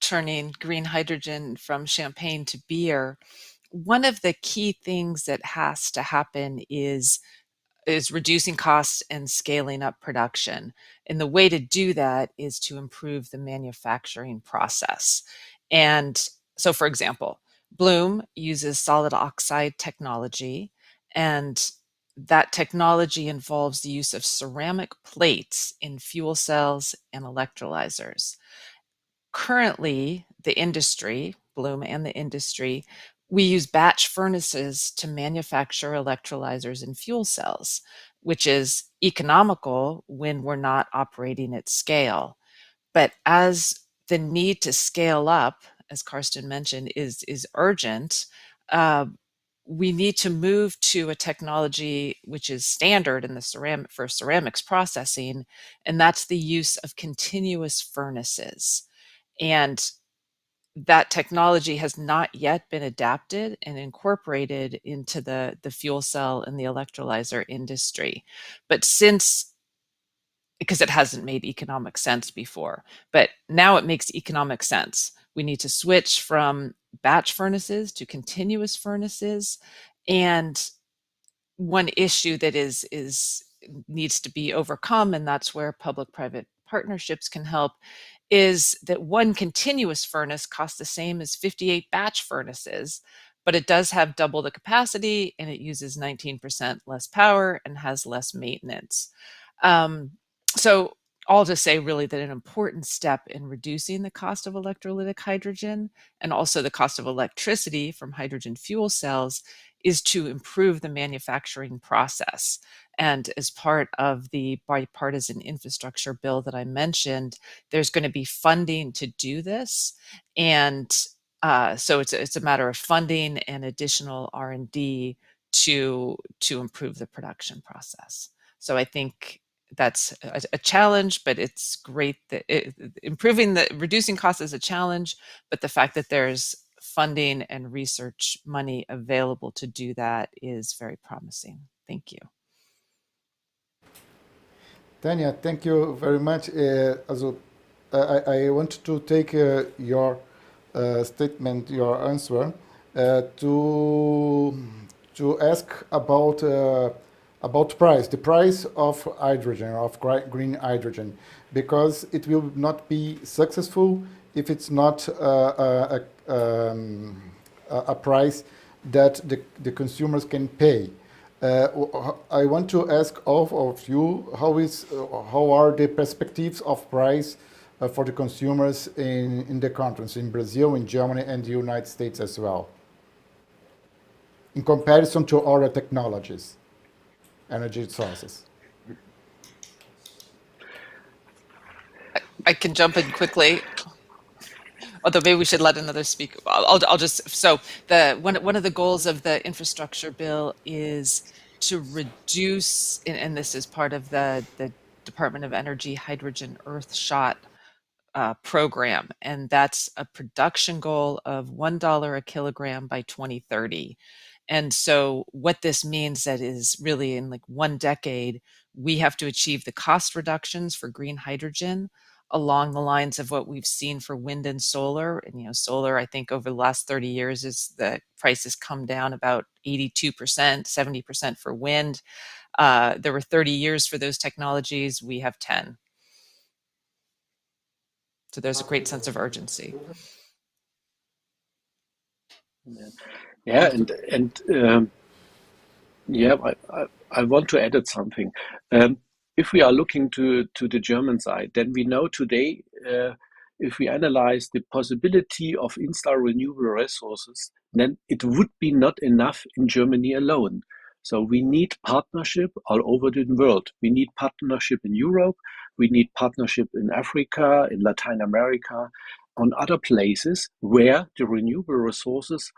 turning green hydrogen from champagne to beer, one of the key things that has to happen is reducing costs and scaling up production. And the way to do that is to improve the manufacturing process. And so, for example, Bloom uses solid oxide technology, and that technology involves the use of ceramic plates in fuel cells and electrolyzers. Currently, the industry, Bloom and the industry, we use batch furnaces to manufacture electrolyzers and fuel cells, which is economical when we're not operating at scale. But as the need to scale up, as Karsten mentioned, is urgent, we need to move to a technology which is standard in the for ceramics processing, and that's the use of continuous furnaces. And that technology has not yet been adapted and incorporated into the fuel cell and the electrolyzer industry. But because it hasn't made economic sense before, but now it makes economic sense. We need to switch from batch furnaces to continuous furnaces. And one issue that needs to be overcome, and that's where public-private partnerships can help, is that one continuous furnace costs the same as 58 batch furnaces, but it does have double the capacity, and it uses 19% less power and has less maintenance. So all to say really that an important step in reducing the cost of electrolytic hydrogen and also the cost of electricity from hydrogen fuel cells is to improve the manufacturing process. And as part of the bipartisan infrastructure bill that I mentioned, there's going to be funding to do this. And so it's a matter of funding and additional R&D to improve the production process. So I think that's a challenge, but it's great that reducing costs is a challenge, but the fact that there's funding and research money available to do that is very promising. Thank you. Tanya, thank you very much. I want to take your statement, your answer, to ask about price, the price of hydrogen, of green hydrogen, because it will not be successful if it's not a price that the consumers can pay. I want to ask all of you, how are the perspectives of price for the consumers in the countries, in Brazil, in Germany, and the United States as well, in comparison to other technologies, energy sources? I can jump in quickly. Although maybe we should let another speaker. I'll just, so one of the goals of the infrastructure bill is to reduce, and this is part of the Department of Energy Hydrogen Earthshot program, and that's a production goal of $1 a kilogram by 2030. And so what this means that is really in like 1 decade, we have to achieve the cost reductions for green hydrogen along the lines of what we've seen for wind and solar. And solar, I think over the last 30 years, is the price has come down about 82%, 70% for wind. There were 30 years for those technologies. We have 10. So there's a great sense of urgency. Yeah, I want to add something. If we are looking to the German side, then we know today, if we analyze the possibility of install renewable resources, then it would be not enough in Germany alone. So we need partnership all over the world. We need partnership in Europe. We need partnership in Africa, in Latin America, on other places where the renewable resources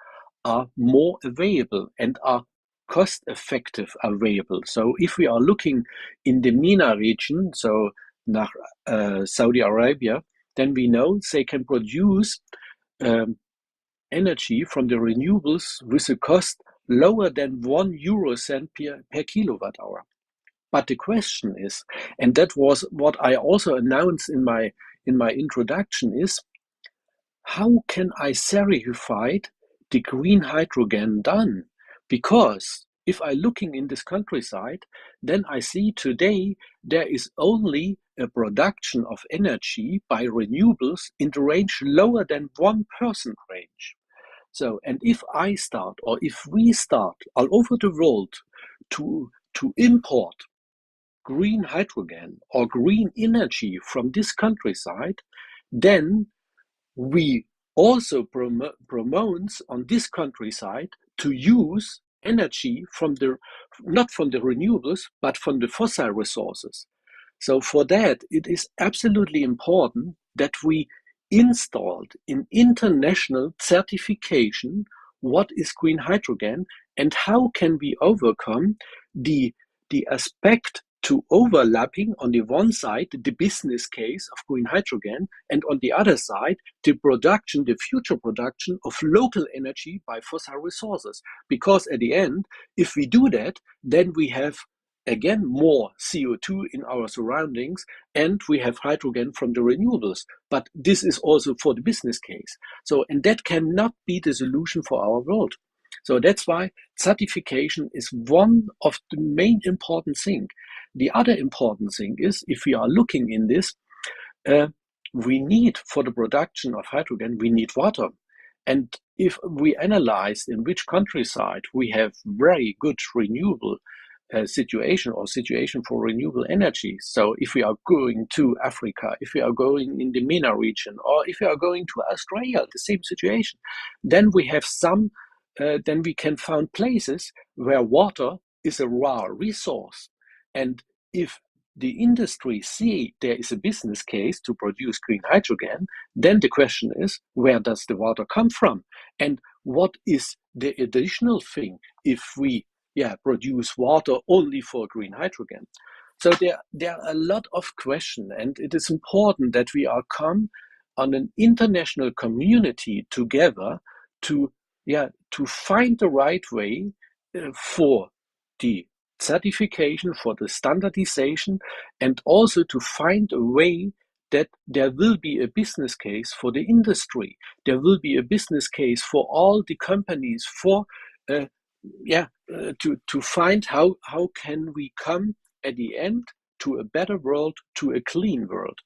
are more available and are cost-effective available. So if we are looking in the MENA region, so nach Saudi Arabia, then we know they can produce energy from the renewables with a cost lower than 1 euro cent per kilowatt hour. But the question is, and that was what I also announced in my introduction, is how can I certify the green hydrogen done? Because if I'm looking in this countryside, then I see today there is only a production of energy by renewables in the range lower than 1% range. So, and if I start, or if we start all over the world to import green hydrogen or green energy from this countryside, then we also promote on this countryside to use energy from not from the renewables, but from the fossil resources. So for that, it is absolutely important that we installed in international certification what is green hydrogen and how can we overcome the aspect to overlapping on the one side, the business case of green hydrogen, and on the other side, the production, the future production of local energy by fossil resources. Because at the end, if we do that, then we have again more CO2 in our surroundings, and we have hydrogen from the renewables. But this is also for the business case. So, and that cannot be the solution for our world. So that's why certification is one of the main important things. The other important thing is, if we are looking in this, we need, for the production of hydrogen, we need water. And if we analyze in which countryside we have very good renewable situation for renewable energy. So if we are going to Africa, if we are going in the MENA region, or if we are going to Australia, the same situation, then we have then we can find places where water is a rare resource. And if the industry see there is a business case to produce green hydrogen, then the question is, where does the water come from? And what is the additional thing if we produce water only for green hydrogen. So there are a lot of questions, and it is important that we are come on an international community together to find the right way for the certification, for the standardization, and also to find a way that there will be a business case for the industry. There will be a business case for all the companies for to find how can we come at the end to a better world, to a clean world.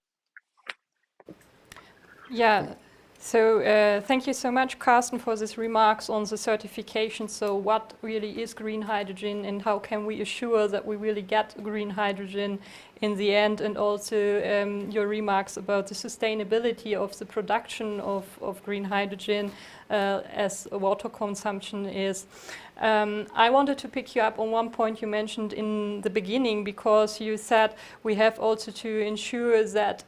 Yeah, so thank you so much, Karsten, for these remarks on the certification. So what really is green hydrogen and how can we assure that we really get green hydrogen in the end, and also your remarks about the sustainability of the production of green hydrogen as water consumption is. I wanted to pick you up on one point you mentioned in the beginning, because you said we have also to ensure that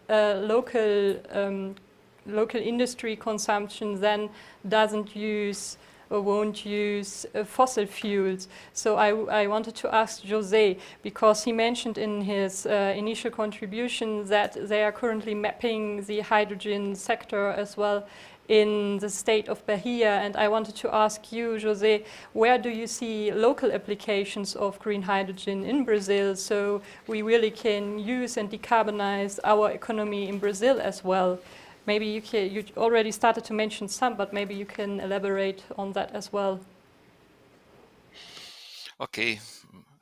local industry consumption then doesn't use or won't use fossil fuels. So I wanted to ask José, because he mentioned in his initial contribution that they are currently mapping the hydrogen sector as well in the state of Bahia, and I wanted to ask you, José, where do you see local applications of green hydrogen in Brazil, so we really can use and decarbonize our economy in Brazil as well? Maybe you already started to mention some, but maybe you can elaborate on that as well. Okay,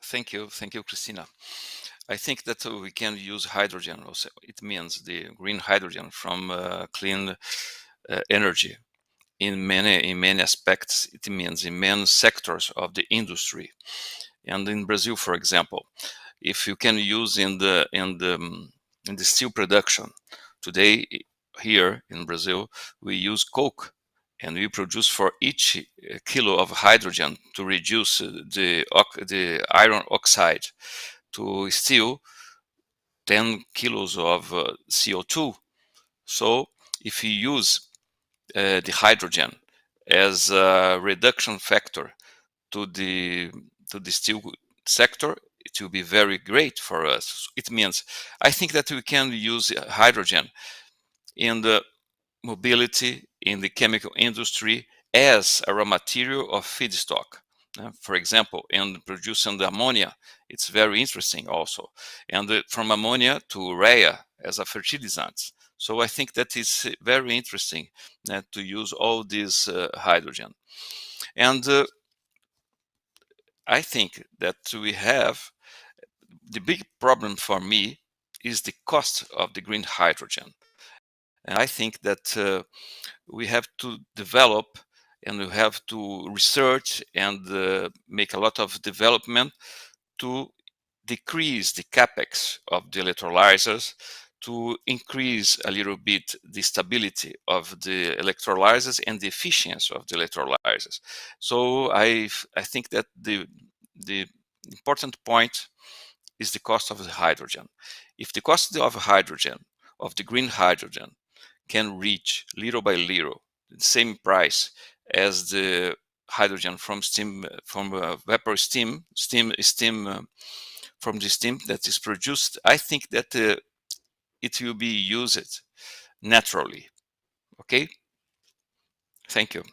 thank you, Kristina. I think that we can use hydrogen also. It means the green hydrogen from clean energy in many aspects. It means in many sectors of the industry. And in Brazil, for example, if you can use in the steel production today, here in Brazil, we use coke, and we produce for each kilo of hydrogen to reduce the iron oxide to steel 10 kilos of CO2. So if you use the hydrogen as a reduction factor to the steel sector, it will be very great for us. It means I think that we can use hydrogen in the mobility, in the chemical industry, as a raw material of feedstock. For example, in producing the ammonia, it's very interesting also. And from ammonia to urea as a fertilizant. So I think that is very interesting to use all this hydrogen. And I think that we have, the big problem for me is the cost of the green hydrogen. And I think that we have to develop and we have to research and make a lot of development to decrease the capex of the electrolyzers, to increase a little bit the stability of the electrolyzers and the efficiency of the electrolyzers. So I think that the important point is the cost of the hydrogen. If the cost of hydrogen, of the green hydrogen, can reach little by little the same price as the hydrogen from steam, from vapor steam from the steam that is produced, I think that it will be used naturally. Okay, thank you.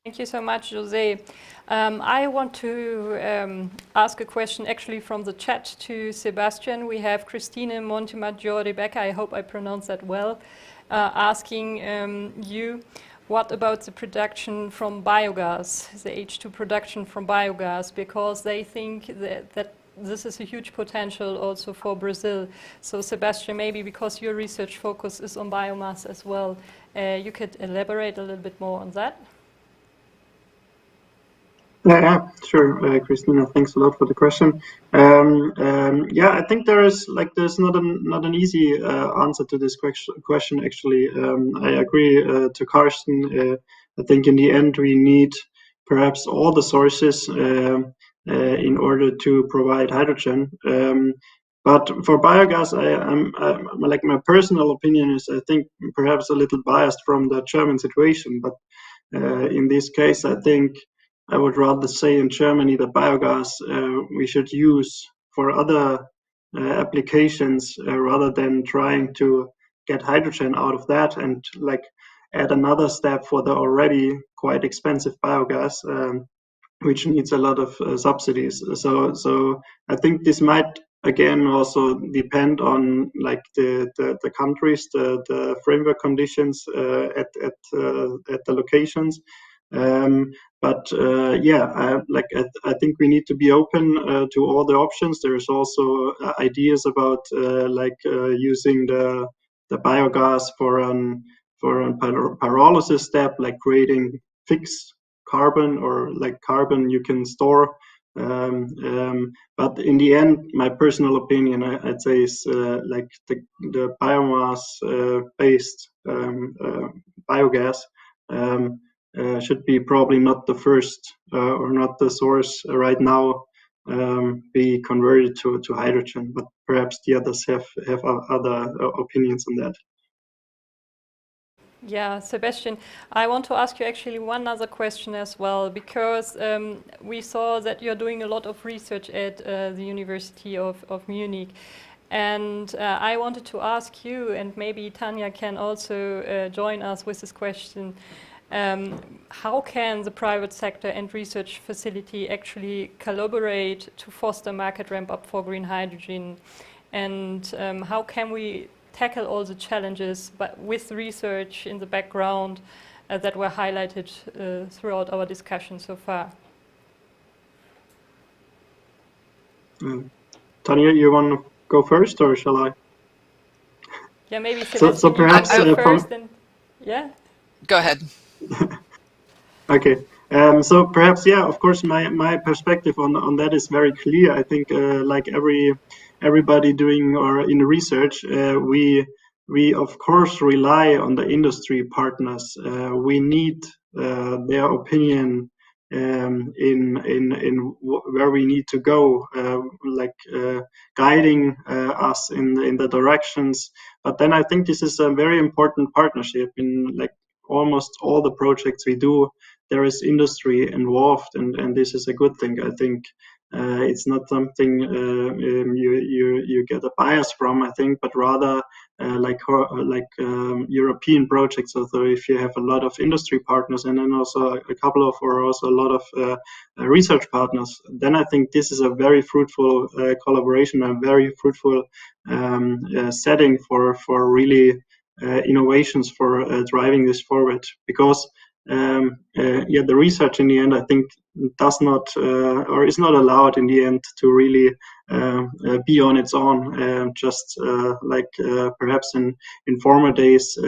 Thank you so much, José. I want to ask a question actually from the chat to Sebastian. We have Kristina Montemaggiore Rebecca, I hope I pronounced that well, asking you, what about the production from biogas, the H2 production from biogas, because they think that this is a huge potential also for Brazil. So Sebastian, maybe because your research focus is on biomass as well, you could elaborate a little bit more on that? Yeah, sure, Kristina. Thanks a lot for the question. Yeah, I think there's not an easy answer to this question. Actually, I agree to Karsten. I think in the end we need perhaps all the sources in order to provide hydrogen. But for biogas, I'm like, my personal opinion is, I think perhaps a little biased from the German situation. But in this case, I think I would rather say in Germany that biogas we should use for other applications rather than trying to get hydrogen out of that and like add another step for the already quite expensive biogas, which needs a lot of subsidies. So I think this might again also depend on like the countries, the framework conditions at the locations. Yeah, I think we need to be open to all the options. There's also ideas about using the biogas for a pyrolysis step, like creating fixed carbon or like carbon you can store. But in the end, my personal opinion, I'd say is like the biomass based biogas should be probably not the first or not the source right now be converted to hydrogen, but perhaps the others have other opinions on that. Yeah, Sebastian, I want to ask you actually one other question as well, because we saw that you're doing a lot of research at the University of Munich. And I wanted to ask you, and maybe Tanya can also join us with this question, how can the private sector and research facility actually collaborate to foster market ramp up for green hydrogen? And how can we tackle all the challenges, but with research in the background that were highlighted throughout our discussion so far? Tanya, you want to go first, or shall I? Yeah, maybe Sebastian, so perhaps first, and yeah. Go ahead. Okay. So perhaps, yeah, of course, my perspective on that is very clear. I think like everybody doing or in research, we of course rely on the industry partners. We need their opinion in where we need to go, guiding us in the directions. But then I think this is a very important partnership in like almost all the projects we do. There is industry involved, and this is a good thing. I think it's not something you get a bias from, I think, but rather European projects. So if you have a lot of industry partners and then also a couple of or also a lot of research partners, then I think this is a very fruitful collaboration, a very fruitful setting for really innovations for driving this forward. Because the research in the end, I think, does not or is not allowed in the end to really be on its own. Just perhaps in former days,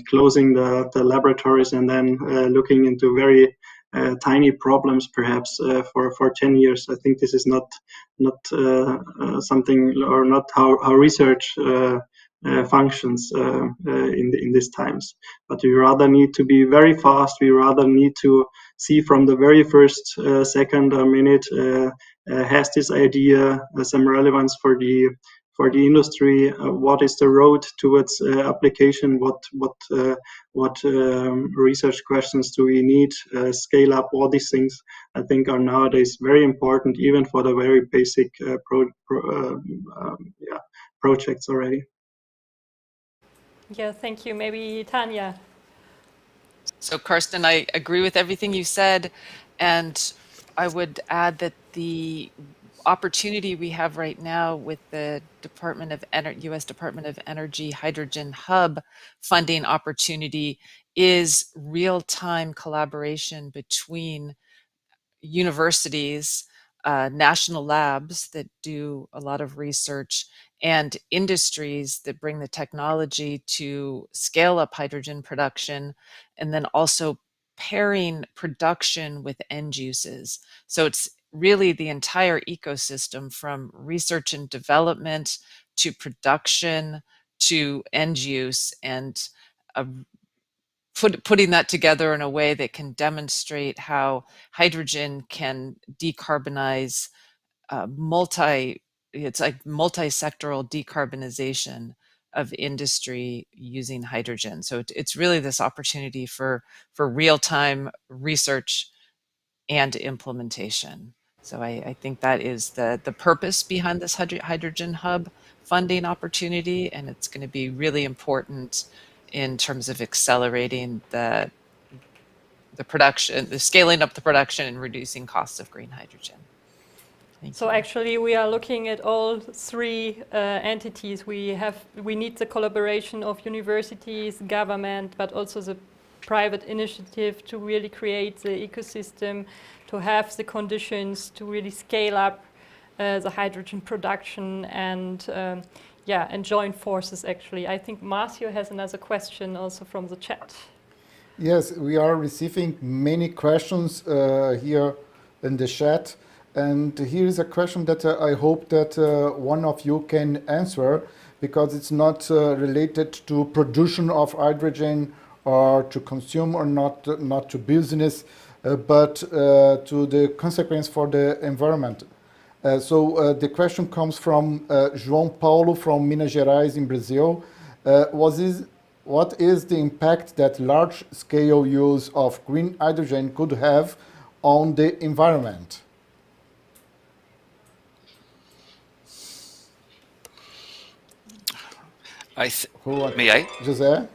closing the laboratories and then looking into very tiny problems, perhaps for 10 years. I think this is not something, or not how research functions in these times. But we rather need to be very fast. We rather need to see from the very first second or minute, has this idea some relevance for the industry? What is the road towards application? What research questions do we need? Scale up. All these things I think are nowadays very important, even for the very basic projects already. Yeah, thank you. Maybe Tanya. So Karsten, I agree with everything you said, and I would add that the opportunity we have right now with the U.S. Department of Energy Hydrogen Hub funding opportunity is real-time collaboration between universities, national labs that do a lot of research, and industries that bring the technology to scale up hydrogen production, and then also pairing production with end uses. So it's really the entire ecosystem, from research and development to production to end use, and putting that together in a way that can demonstrate how hydrogen can decarbonize it's like multi-sectoral decarbonization of industry using hydrogen. So it's really this opportunity for real-time research and implementation. So I think that is the purpose behind this hydrogen hub funding opportunity, and it's going to be really important in terms of accelerating the production, the scaling up the production and reducing costs of green hydrogen. So actually we are looking at all three entities. We need the collaboration of universities, government, but also the private initiative to really create the ecosystem, to have the conditions to really scale up the hydrogen production and and join forces actually. I think Marcio has another question also from the chat. Yes, we are receiving many questions here in the chat. And here is a question that I hope that one of you can answer, because it's not related to production of hydrogen or to consume or not to business, but to the consequence for the environment. So the question comes from João Paulo from Minas Gerais in Brazil. What is the impact that large-scale use of green hydrogen could have on the environment? May I? José?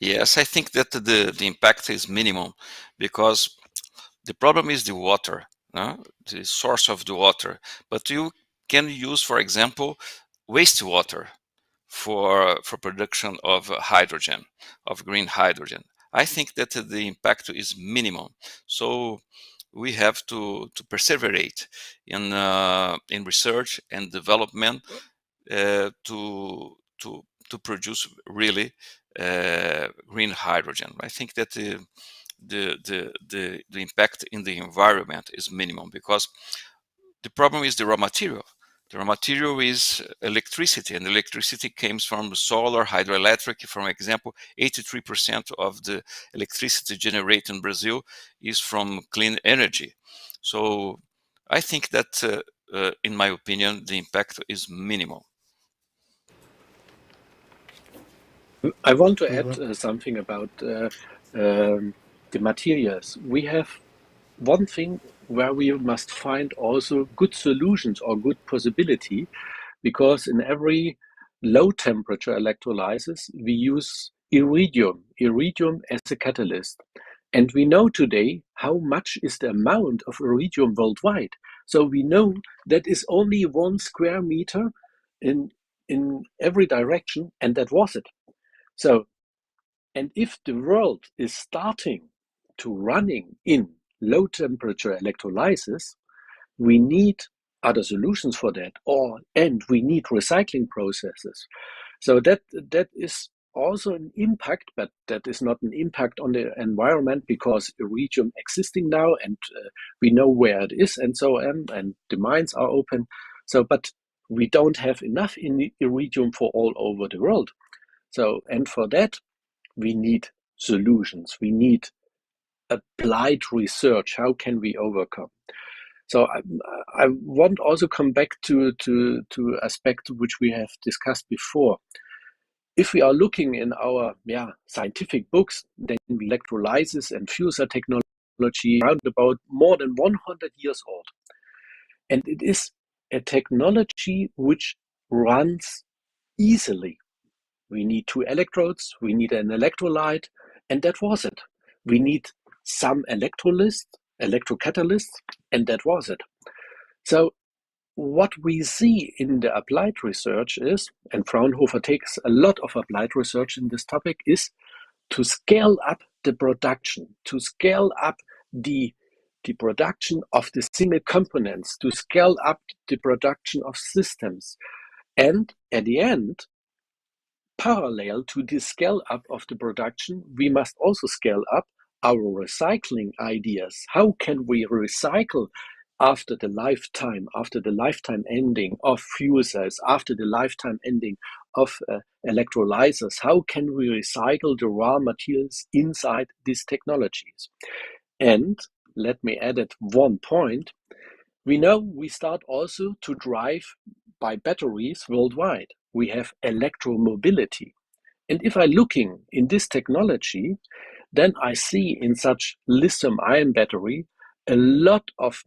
Yes, I think that the impact is minimum, because the problem is the water, the source of the water. But you can use, for example, wastewater for production of hydrogen, of green hydrogen. I think that the impact is minimum. So we have to perseverate in research and development to produce really green hydrogen. I think that the impact in the environment is minimum, because the problem is the raw material. The raw material is electricity, and electricity comes from solar, hydroelectric. For example, 83% of the electricity generated in Brazil is from clean energy. So I think that, in my opinion, the impact is minimal. I want to add something about the materials. We have one thing where we must find also good solutions or good possibility, because in every low temperature electrolysis we use iridium as a catalyst. And we know today how much is the amount of iridium worldwide. So we know that is only 1 square meter in every direction, and that was it. So, and if the world is starting to running in low temperature electrolysis, we need other solutions for that, and we need recycling processes. So that is also an impact, but that is not an impact on the environment, because iridium existing now, and we know where it is, and so on, and the mines are open. So, but we don't have enough iridium for all over the world. So, and for that, we need solutions. We need applied research. How can we overcome? So I want also come back to aspect which we have discussed before. If we are looking in our scientific books, then electrolysis and fuel cell technology around about more than 100 years old. And it is a technology which runs easily. We need 2 electrodes, we need an electrolyte, and that was it. We need some electrocatalysts, and that was it. So what we see in the applied research is, and Fraunhofer takes a lot of applied research in this topic, is to scale up the production, to scale up the production of the single components, to scale up the production of systems. And at the end, parallel to the scale up of the production, we must also scale up our recycling ideas. How can we recycle after the lifetime ending of fuel cells, after the lifetime ending of electrolyzers? How can we recycle the raw materials inside these technologies? And let me add at one point, we know we start also to drive by batteries worldwide. we have electromobility. And if I'm looking in this technology, then I see in such lithium-ion battery a lot of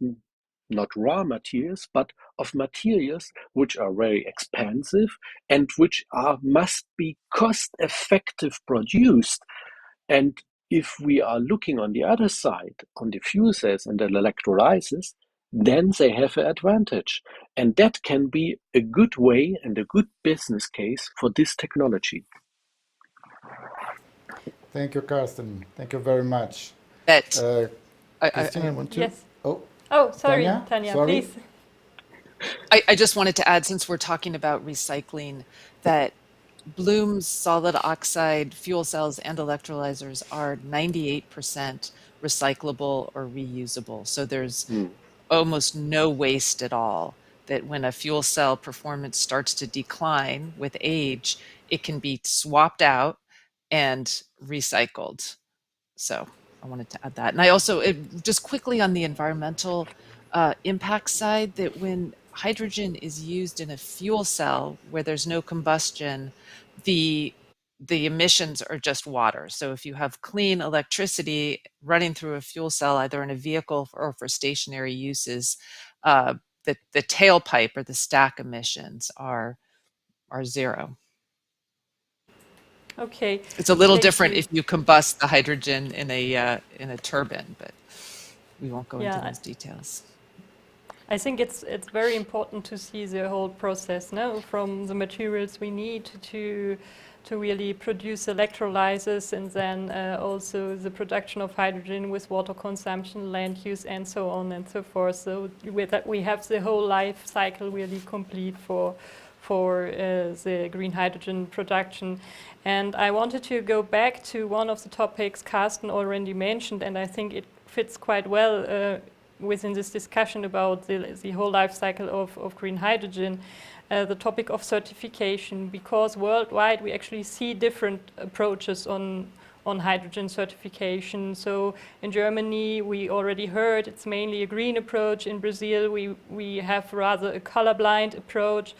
not raw materials, but of materials which are very expensive and which must be cost-effective produced. And if we are looking on the other side, on the fuel cells and the electrolysis, then they have an advantage. And that can be a good way and a good business case for this technology. Thank you, Karsten. Thank you very much. Kristina, want to? Yes. Oh, sorry, Tanya, please. I just wanted to add, since we're talking about recycling, that Bloom's solid oxide fuel cells and electrolyzers are 98% recyclable or reusable. So there's almost no waste at all. That when a fuel cell performance starts to decline with age, it can be swapped out and recycled. So I wanted to add that. And I also, just quickly on the environmental impact side, that when hydrogen is used in a fuel cell where there's no combustion, the emissions are just water. So if you have clean electricity running through a fuel cell, either in a vehicle or for stationary uses, the tailpipe or the stack emissions are zero. Okay. It's a little different if you combust the hydrogen in a turbine, but we won't go into those details. I think it's very important to see the whole process, no, from the materials we need to really produce electrolyzers, and then also the production of hydrogen with water consumption, land use, and so on and so forth. So with that, we have the whole life cycle really complete for the green hydrogen production. And I wanted to go back to one of the topics Karsten already mentioned, and I think it fits quite well within this discussion about the whole life cycle of green hydrogen, the topic of certification, because worldwide we actually see different approaches on hydrogen certification. So in Germany, we already heard it's mainly a green approach. In Brazil, we have rather a colorblind approach.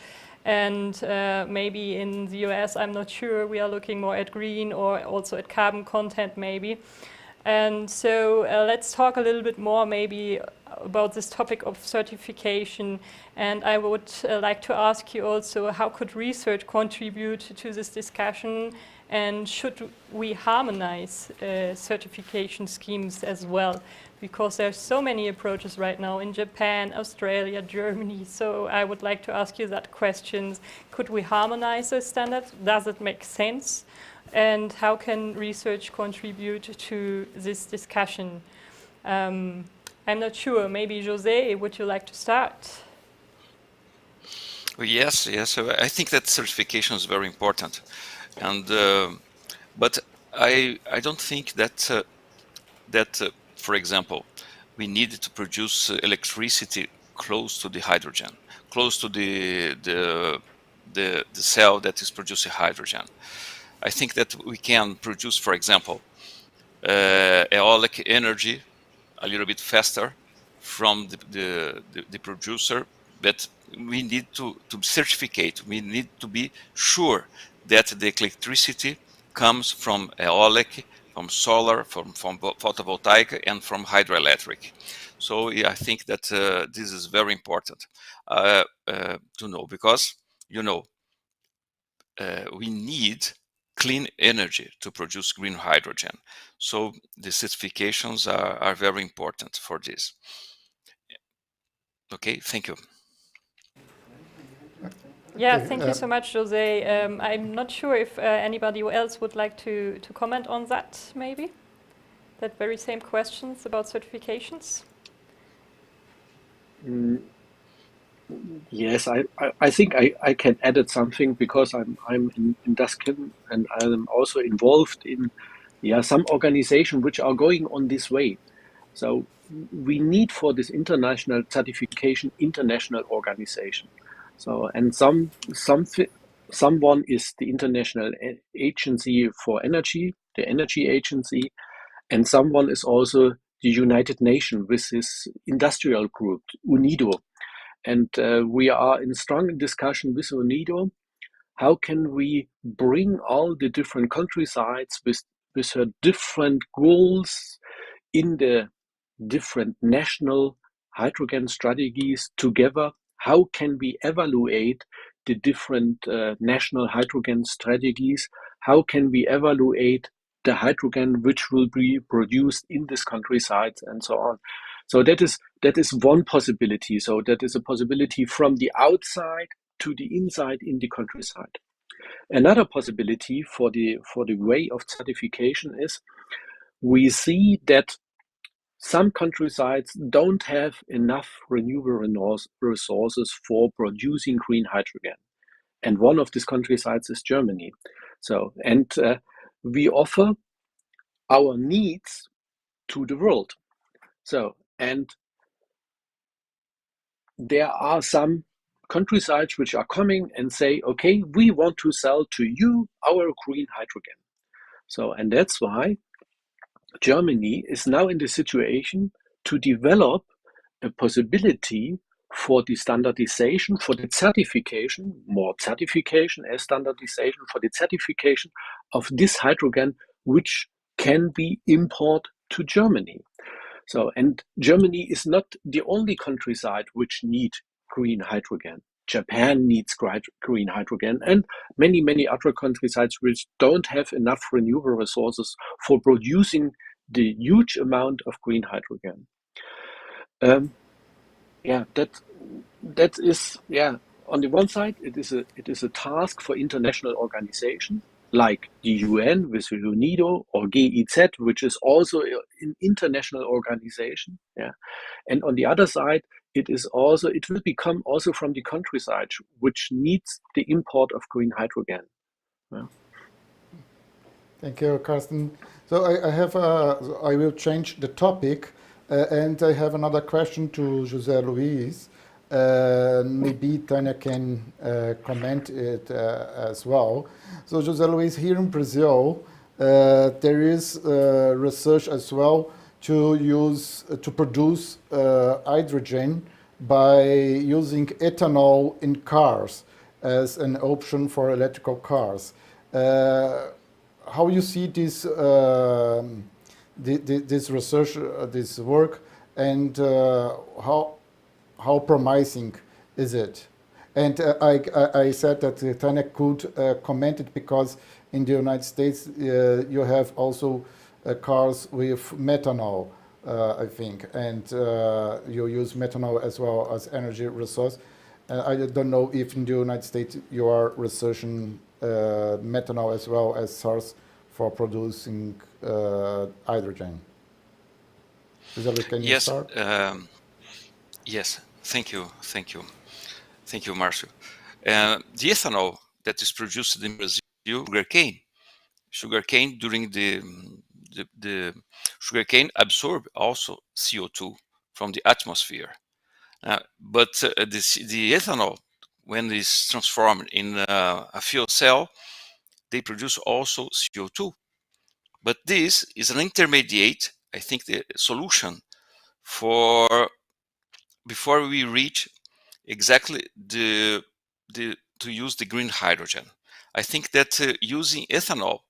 And maybe in the US, I'm not sure, we are looking more at green or also at carbon content maybe. And so let's talk a little bit more maybe about this topic of certification. And I would like to ask you also, how could research contribute to this discussion? And should we harmonize certification schemes as well? Because there's so many approaches right now in Japan, Australia, Germany. So I would like to ask you that question. Could we harmonize the standards? Does it make sense? And how can research contribute to this discussion? I'm not sure. Maybe José, would you like to start? Yes. I think that certification is very important, and but I don't think that for example, we need to produce electricity close to the hydrogen, close to the cell that is producing hydrogen. I think that we can produce, for example, eolic energy a little bit faster from the producer, but we need to certificate. We need to be sure that the electricity comes from eolic, from solar, from photovoltaic, and from hydroelectric. So I think that this is very important to know, because we need clean energy to produce green hydrogen. So the certifications are very important for this. Okay, thank you. Yeah, thank you so much, José. I'm not sure if anybody else would like to comment on that, maybe? That very same questions about certifications? Yes, I think I can add something, because I'm in Daskin, and I'm also involved in some organizations which are going on this way. So we need for this international certification, international organization. So, and someone is the International Agency for Energy, the Energy Agency, and someone is also the United Nations with this industrial group, UNIDO. And we are in strong discussion with UNIDO how can we bring all the different countrysides with her different goals in the different national hydrogen strategies together? How can we evaluate the different national hydrogen strategies? How can we evaluate the hydrogen which will be produced in this countryside and so on? So that is one possibility. So that is a possibility from the outside to the inside in the countryside. Another possibility for the way of certification is we see that some countrysides don't have enough renewable resources for producing green hydrogen. And one of these countrysides is Germany. So, and we offer our needs to the world. So, and there are some countrysides which are coming and say, okay, we want to sell to you our green hydrogen. So, and that's why Germany is now in the situation to develop a possibility for the standardization, for the certification, more certification as standardization, for the certification of this hydrogen, which can be imported to Germany. So, and Germany is not the only countryside which need green hydrogen. Japan needs green hydrogen, and many, many other countrysides which don't have enough renewable resources for producing the huge amount of green hydrogen. That is on the one side it is a task for international organizations like the UN with UNIDO or GIZ, which is also an international organization. And on the other side, it will become also from the countryside, which needs the import of green hydrogen. Thank you, Karsten. So I will change the topic, and I have another question to José Luís. Maybe Tanya can comment it as well. So José Luís, here in Brazil, there is research as well to produce hydrogen by using ethanol in cars as an option for electrical cars. How you see this this research, this work, and how promising is it? And I said that Tanya could comment it because in the United States you have also cars with methanol, I think, and you use methanol as well as energy resource. I don't know if in the United States you are researching methanol as well as source for producing hydrogen. Can you start? Yes, thank you, Marcio. The ethanol that is produced in Brazil, sugarcane during the sugarcane absorb also CO2 from the atmosphere. But the ethanol, when it's transformed in a fuel cell, they produce also CO2. But this is an intermediate, I think, the solution for before we reach exactly to use the green hydrogen. I think that using ethanol,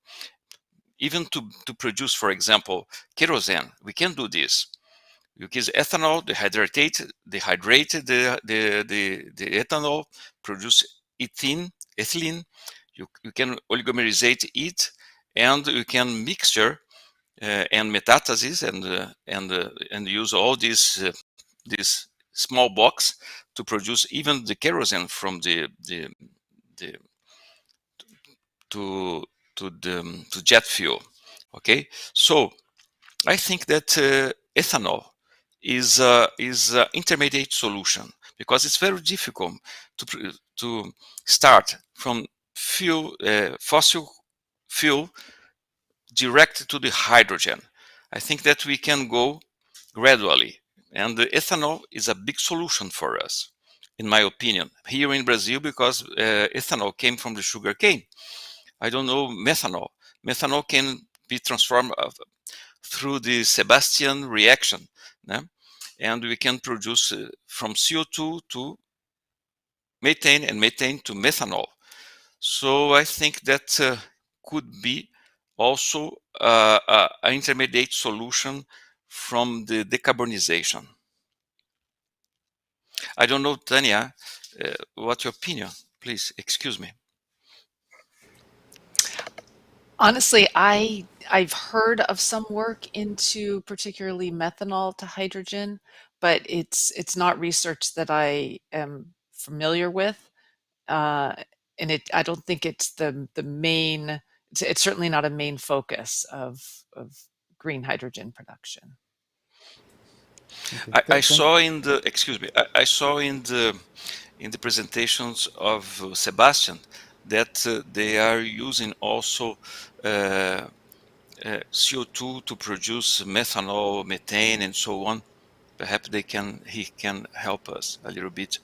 even to produce, for example, kerosene, we can do this. You use ethanol, dehydrate the ethanol, produce ethylene. You can oligomerizate it, and you can mixture and metastasis and use all these small box to produce even the kerosene from to jet fuel. Okay, so I think that ethanol is an intermediate solution because it's very difficult to start from fossil fuel direct to the hydrogen. I think that we can go gradually, and the ethanol is a big solution for us, in my opinion, here in Brazil, because ethanol came from the sugar cane. I don't know methanol. Methanol can be transformed through the Sebastian reaction, and we can produce from CO2 to methane and methane to methanol. So I think that could be also an intermediate solution from the decarbonization. I don't know, Tanya, what's your opinion? Please excuse me. Honestly, I've heard of some work into particularly methanol to hydrogen, but it's not research that I am familiar with, and I don't think it's the main. It's certainly not a main focus of green hydrogen production. I saw in the I saw in the presentations of Sebastian that they are using also CO2 to produce methanol, methane, and so on. Perhaps he can help us a little bit.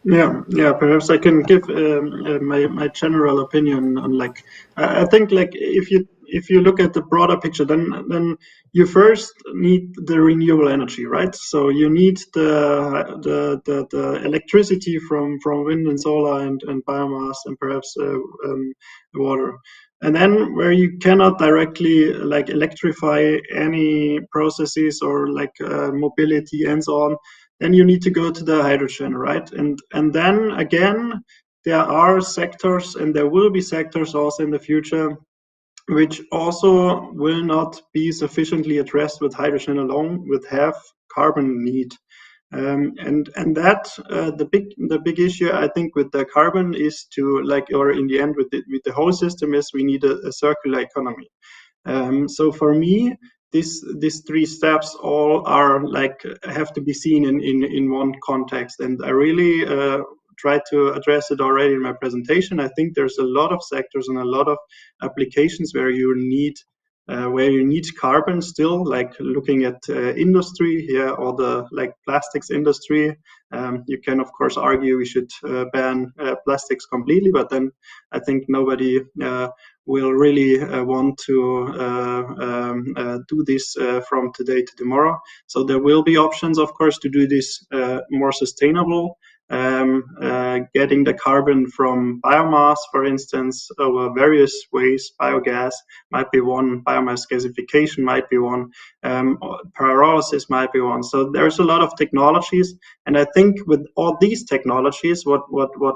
Yeah. Perhaps I can give my general opinion on I think if you look at the broader picture, then you first need the renewable energy, right? So you need the electricity from wind and solar and biomass and perhaps water. And then where you cannot directly electrify any processes or mobility and so on, then you need to go to the hydrogen, right? And then again, there are sectors, and there will be sectors also in the future, which also will not be sufficiently addressed with hydrogen alone, with have carbon need. And that the big issue I think with the carbon is or in the end with the whole system is we need a circular economy. So for me, these three steps all are have to be seen in one context, and I really tried to address it already in my presentation. I think there's a lot of sectors and a lot of applications where you need carbon still, like looking at industry here or the plastics industry. You can of course argue we should ban plastics completely, but then I think nobody will really want to do this from today to tomorrow. So there will be options, of course, to do this more sustainable. Getting the carbon from biomass, for instance, over various ways. Biogas might be one, biomass gasification might be one, pyrolysis might be one. So there's a lot of technologies, and I think with all these technologies, what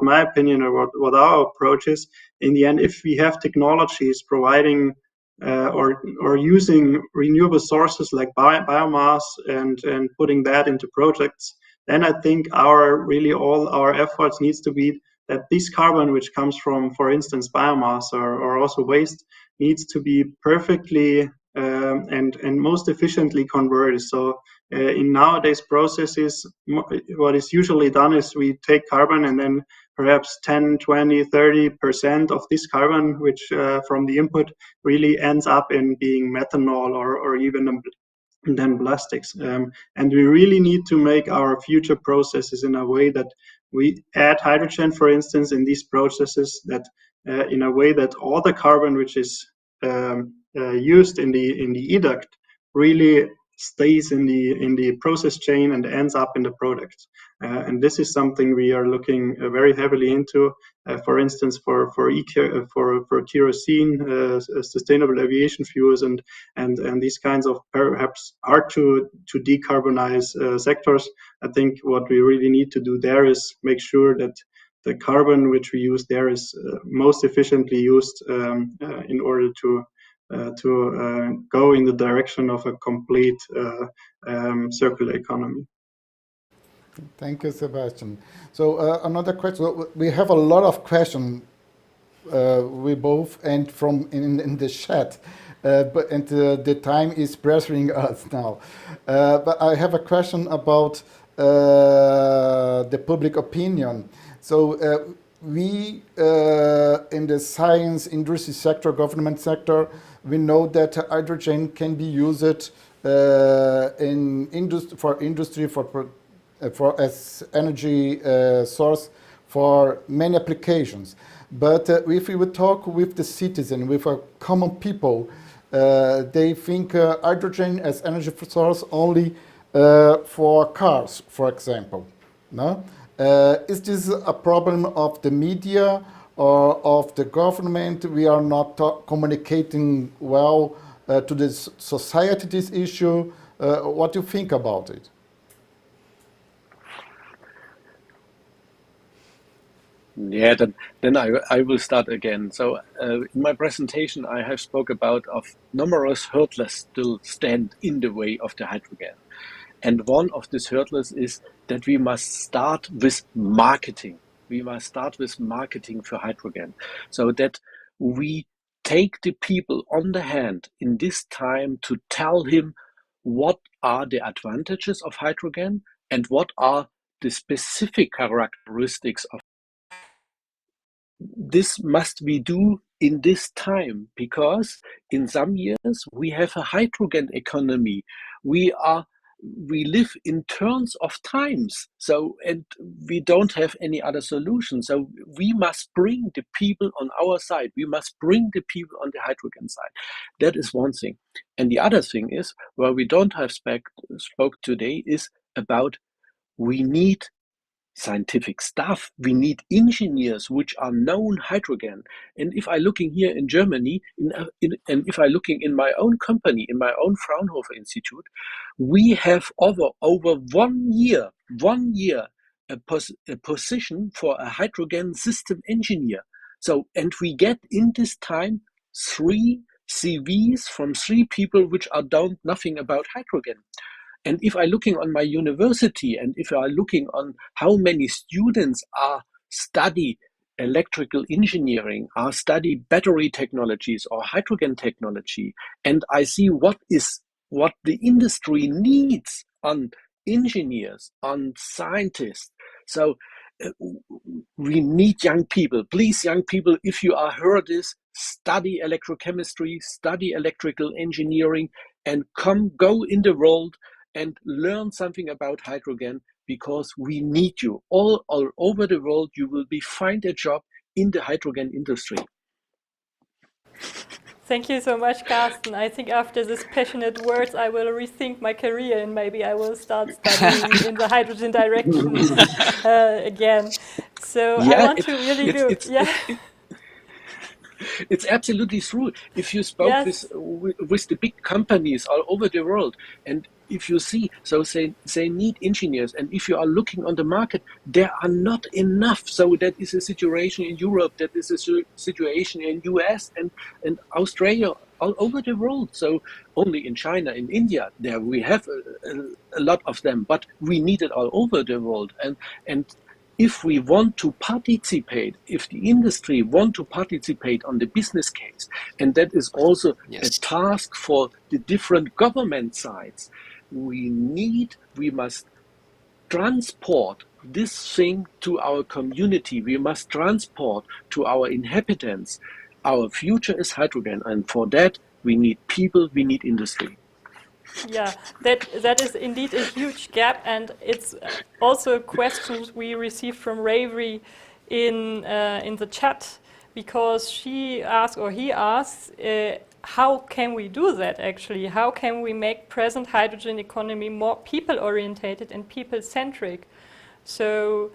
my opinion or what our approach is, in the end, if we have technologies providing or using renewable sources like biomass and putting that into projects, then I think all our efforts needs to be that this carbon, which comes from, for instance, biomass or also waste, needs to be perfectly and most efficiently converted. So in nowadays processes, what is usually done is we take carbon and then perhaps 10, 20, 30% of this carbon, which from the input really ends up in being methanol or even then plastics. And we really need to make our future processes in a way that we add hydrogen, for instance, in these processes, that in a way that all the carbon which is used in the educt really stays in the process chain and ends up in the product. And this is something we are looking very heavily into. For instance, for kerosene, sustainable aviation fuels, and these kinds of perhaps hard to decarbonize sectors. I think what we really need to do there is make sure that the carbon which we use there is most efficiently used in order to go in the direction of a complete circular economy. Thank you, Sebastian. So another question. We have a lot of questions. We both and from in the chat, but the time is pressuring us now. But I have a question about the public opinion. So we in the science, industry sector, government sector, we know that hydrogen can be used in industry for as energy source for many applications. But if we would talk with the citizen, with a common people, they think hydrogen as energy source only for cars, for example. No? Is this a problem of the media or of the government? We are not communicating well to the society this issue. What do you think about it? Yeah, then I will start again. So in my presentation, I have spoke about of numerous hurdles still stand in the way of the hydrogen. And one of these hurdles is that we must start with marketing. We must start with marketing for hydrogen so that we take the people on the hand in this time to tell him what are the advantages of hydrogen and what are the specific characteristics of this must we do in this time, because in some years we have a hydrogen economy. We live in terms of times, and we don't have any other solution. So we must bring the people on our side. We must bring the people on the hydrogen side. That is one thing. And the other thing is, where we don't have spoke today, is about we need scientific staff. We need engineers which are known hydrogen. And if I looking here in Germany, and if I looking in my own company, in my own Fraunhofer Institute, we have over 1 year, a position for a hydrogen system engineer. So, and we get in this time 3 CVs from 3 people which are don't nothing about hydrogen. And if I'm looking on my university, and if I'm looking on how many students are study electrical engineering, are study battery technologies or hydrogen technology, and I see what the industry needs on engineers, on scientists. So we need young people. Please, young people, if you are heard this, study electrochemistry, study electrical engineering, and go in the world and learn something about hydrogen, because we need you. All over the world, you will find a job in the hydrogen industry. Thank you so much, Karsten. I think after these passionate words, I will rethink my career and maybe I will start studying in the hydrogen direction again. So yeah, I want to really do it. It's absolutely true. If you spoke with the big companies all over the world, and if you see, so they need engineers, and if you are looking on the market, there are not enough. So that is a situation in Europe, that is a situation in US and Australia, all over the world. So only in China, in India, there we have a lot of them, but we need it all over the world. And if we want to participate, if the industry want to participate on the business case, and that is also a task for the different government sides, we must transport this thing to our community. We must transport to our inhabitants. Our future is hydrogen, and for that we need people, we need industry. Yeah, that is indeed a huge gap, and it's also questions we received from Ravery in the chat, because she asked, or he asked, how can we do that actually? How can we make present hydrogen economy more people-orientated and people-centric? So,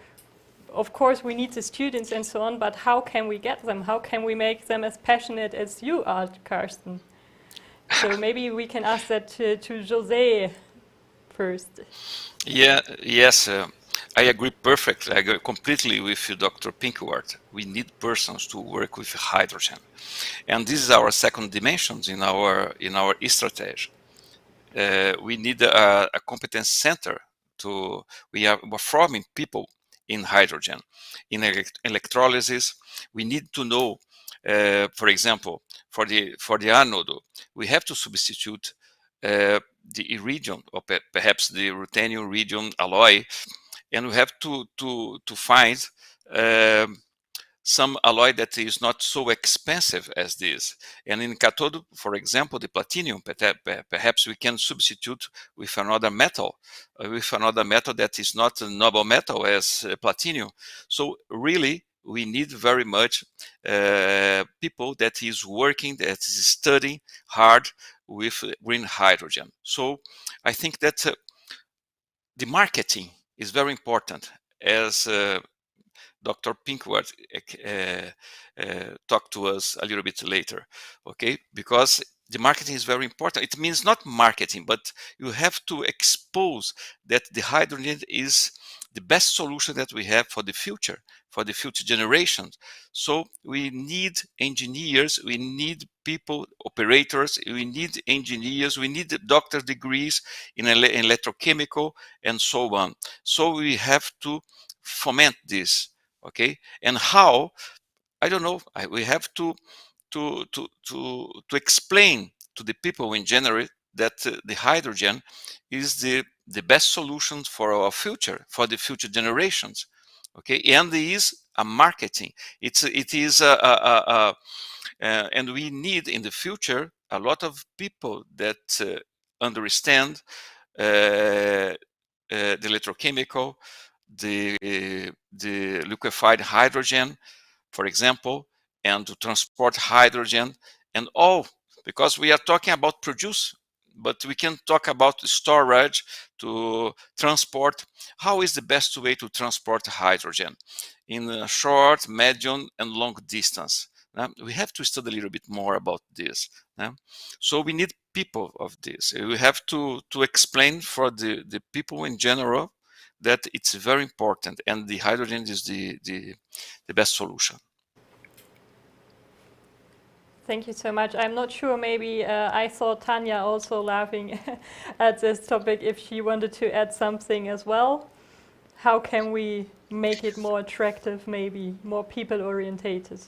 of course, we need the students and so on, but how can we get them? How can we make them as passionate as you are, Karsten? So maybe we can ask that to José first. Yes, I agree perfectly. I agree completely with you, Dr. Pinkwart. We need persons to work with hydrogen, and this is our second dimension in our strategy. We need a competence center we're forming people in hydrogen, in electrolysis. We need to know, for example, for the anode, we have to substitute the iridium, or perhaps the ruthenium iridium alloy, and we have to find some alloy that is not so expensive as this. And in cathode, for example, the platinum, perhaps we can substitute with another metal that is not a noble metal as platinum. So really, we need very much people that is working, that is studying hard with green hydrogen. So I think that the marketing is very important. as Dr. Pinkwart talk to us a little bit later, okay? Because the marketing is very important. It means not marketing, but you have to expose that the hydrogen is the best solution that we have for the future generations. So we need engineers, we need people, operators, we need engineers, we need doctor degrees in electrochemical and so on. So we have to foment this, okay? And how? I don't know. We have to explain to the people in general that the hydrogen is the best solution for our future, for the future generations, okay? And it is a marketing. It is and we need in the future a lot of people that understand the electrochemical, the liquefied hydrogen, for example, and to transport hydrogen and all, because we are talking about produce, but we can talk about storage, to transport. How is the best way to transport hydrogen in a short, medium, and long distance? We have to study a little bit more about this. So we need people of this. We have to explain for the people in general that it's very important, and the hydrogen is the best solution. Thank you so much. I'm not sure, maybe I saw Tanya also laughing at this topic, if she wanted to add something as well. How can we make it more attractive, maybe more people-orientated?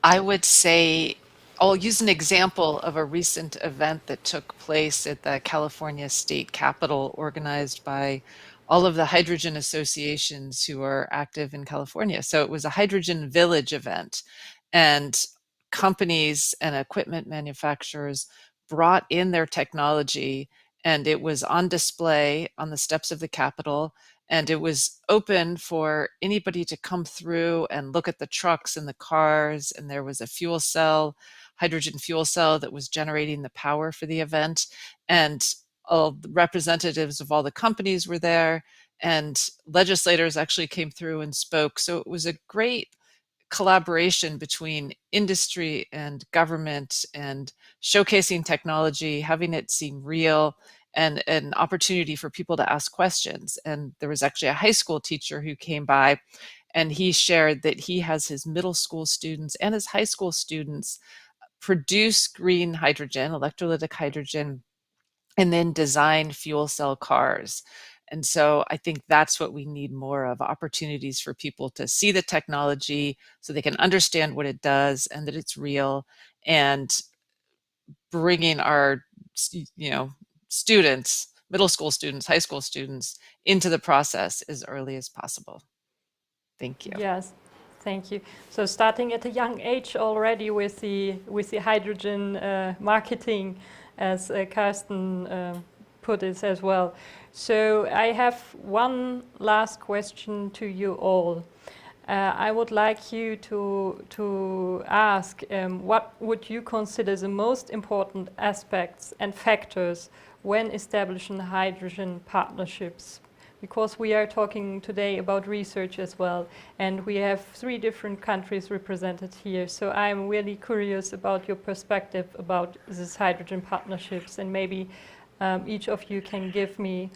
I would say, I'll use an example of a recent event that took place at the California State Capitol, organized by all of the hydrogen associations who are active in California. So it was a hydrogen village event, and companies and equipment manufacturers brought in their technology, and it was on display on the steps of the Capitol, and it was open for anybody to come through and look at the trucks and the cars, and there was a fuel cell, hydrogen fuel cell, that was generating the power for the event, and all the representatives of all the companies were there, and legislators actually came through and spoke. So it was a great collaboration between industry and government, and showcasing technology, having it seem real, and an opportunity for people to ask questions. And there was actually a high school teacher who came by, and he shared that he has his middle school students and his high school students produce green hydrogen, electrolytic hydrogen, and then design fuel cell cars. And so I think that's what we need more of, opportunities for people to see the technology so they can understand what it does and that it's real, and bringing our, students, middle school students, high school students, into the process as early as possible. Thank you. Yes, thank you. So starting at a young age already with the hydrogen marketing, as Karsten put it as well. So I have one last question to you all. I would like you to ask, what would you consider the most important aspects and factors when establishing hydrogen partnerships? Because we are talking today about research as well, and we have 3 different countries represented here. So I'm really curious about your perspective about these hydrogen partnerships, and maybe each of you can give me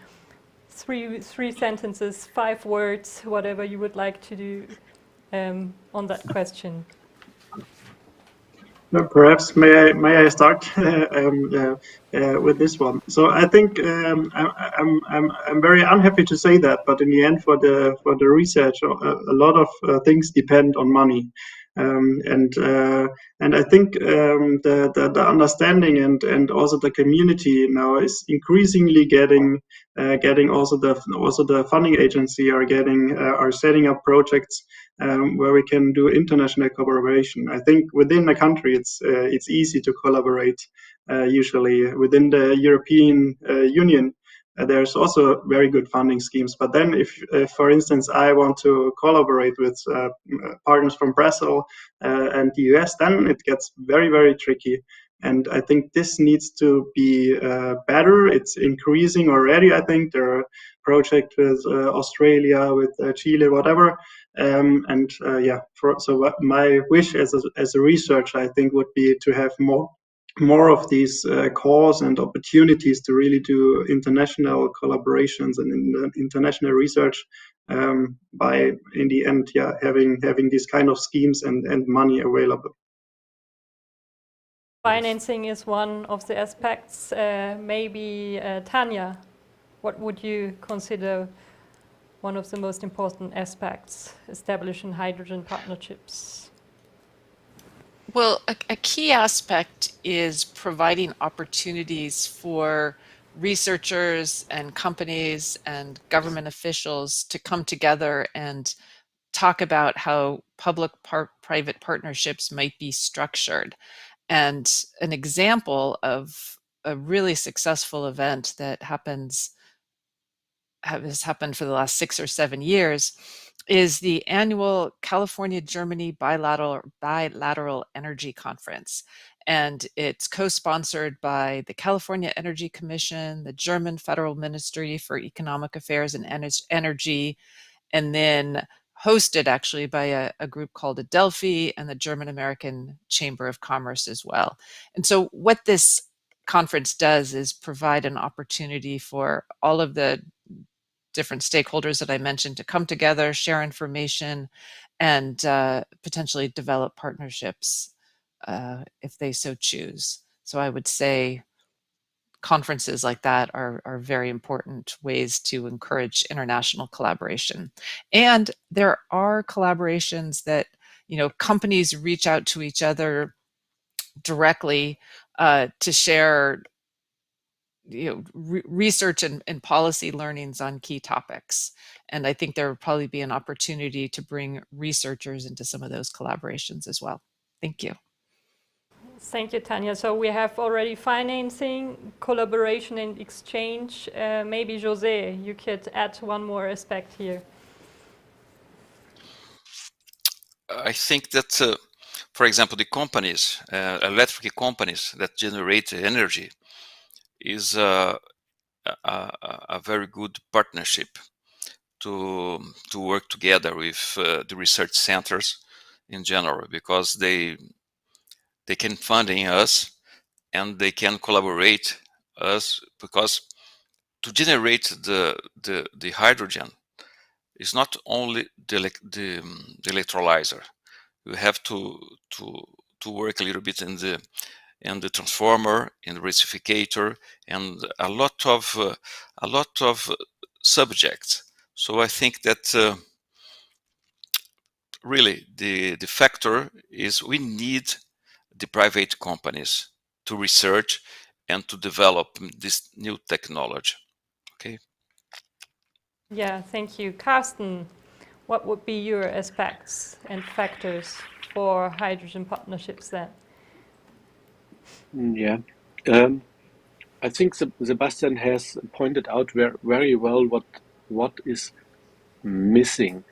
three sentences, 5 words, whatever you would like to do on that question. Perhaps may I start with this one? So I think I'm very unhappy to say that, but in the end, for the research, a lot of things depend on money. And I think the understanding and also the community now is increasingly getting also the funding agency are setting up projects where we can do international collaboration. I think within the country it's easy to collaborate. Usually within the European Union, there's also very good funding schemes. But then if for instance, I want to collaborate with partners from Brazil and the US, then it gets very, very tricky. And I think this needs to be better. It's increasing already. I think there are projects with Australia, with Chile, whatever. So what my wish as a researcher, I think, would be to have more of these calls and opportunities to really do international collaborations and international research by, in the end, having these kind of schemes and money available. Financing is one of the aspects. Maybe Tanja, what would you consider one of the most important aspects establishing hydrogen partnerships? Well, a key aspect is providing opportunities for researchers and companies and government officials to come together and talk about how public-private partnerships might be structured. And an example of a really successful event that has happened for the last 6 or 7 years is the annual California-Germany Bilateral Energy Conference. And it's co-sponsored by the California Energy Commission, the German Federal Ministry for Economic Affairs and Energy, and then hosted actually by a group called Adelphi and the German American Chamber of Commerce as well. And so what this conference does is provide an opportunity for all of the different stakeholders that I mentioned to come together, share information, and potentially develop partnerships if they so choose. So I would say conferences like that are very important ways to encourage international collaboration. And there are collaborations that, companies reach out to each other directly to share research and policy learnings on key topics. And I think there would probably be an opportunity to bring researchers into some of those collaborations as well. Thank you. Thank you, Tanja. So we have already financing, collaboration and exchange. Maybe José, you could add one more aspect here. I think that, for example, the companies, electric companies that generate energy is a very good partnership to work together with the research centers in general, because they can funding us and they can collaborate us, because to generate the hydrogen is not only the electrolyzer. You have to work a little bit in the transformer, in the rectificator, and a lot of subjects. So I think that really the factor is we need the private companies to research and to develop this new technology. Okay. Yeah, thank you. Karsten, what would be your aspects and factors for hydrogen partnerships then? Yeah, I think Sebastian has pointed out very well what is missing.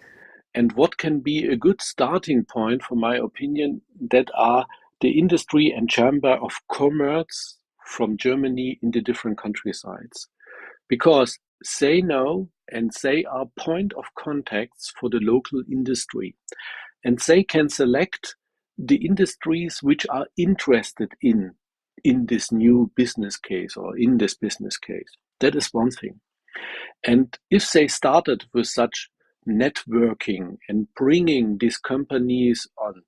And what can be a good starting point, for my opinion, that are the industry and chamber of commerce from Germany in the different countrysides. Because they know and they are point of contacts for the local industry. And they can select the industries which are interested in this new business case or in this business case. That is one thing. And if they started with such networking and bringing these companies on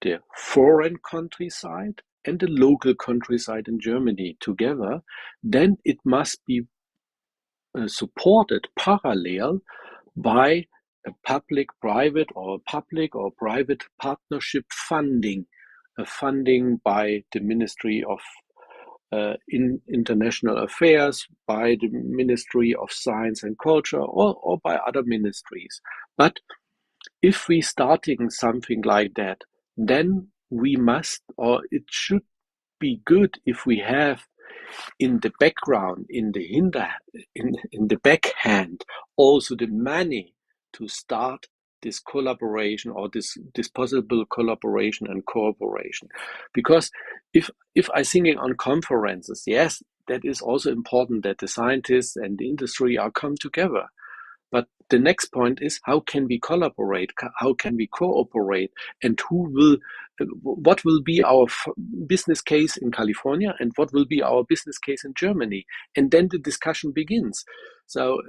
the foreign countryside and the local countryside in Germany together, then it must be supported parallel by a public-private or public-or-private partnership funding, funding by the Ministry of International Affairs, by the Ministry of Science and Culture, or by other ministries. But if we starting something like that, then we must, or it should be good if we have in the background, in the backhand, also the money to start this collaboration or this possible collaboration and cooperation. Because if I thinking on conferences, yes, that is also important that the scientists and the industry are come together. But the next point is, how can we collaborate? How can we cooperate? And what will be our business case in California, and what will be our business case in Germany? And then the discussion begins. So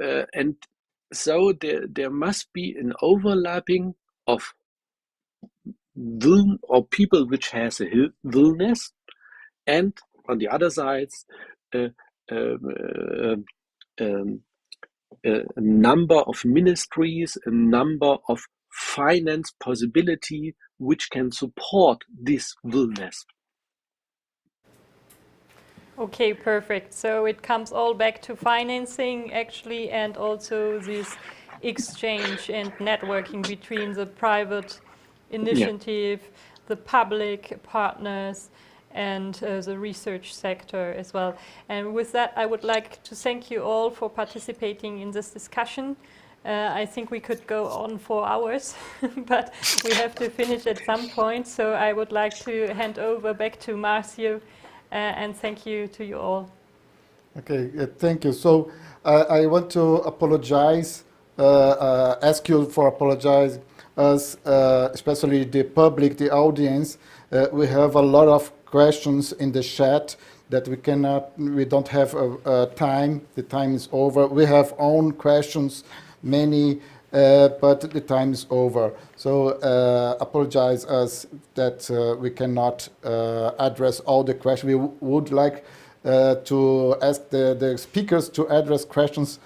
there must be an overlapping of will or people which has a willness, and on the other side, a number of ministries, a number of finance possibility which can support this willness. Okay, perfect. So it comes all back to financing actually, and also this exchange and networking between the private initiative, the public partners, and the research sector as well. And with that, I would like to thank you all for participating in this discussion. I think we could go on for hours, but we have to finish at some point. So I would like to hand over back to Marcio, and thank you to you all. Okay, thank you. So I want to apologize, ask you for apologize, as especially the public, the audience. We have a lot of questions in the chat that we don't have time. The time is over. We have own questions, many, but the time is over. So apologize us that we cannot address all the questions. We would like to ask the speakers to address questions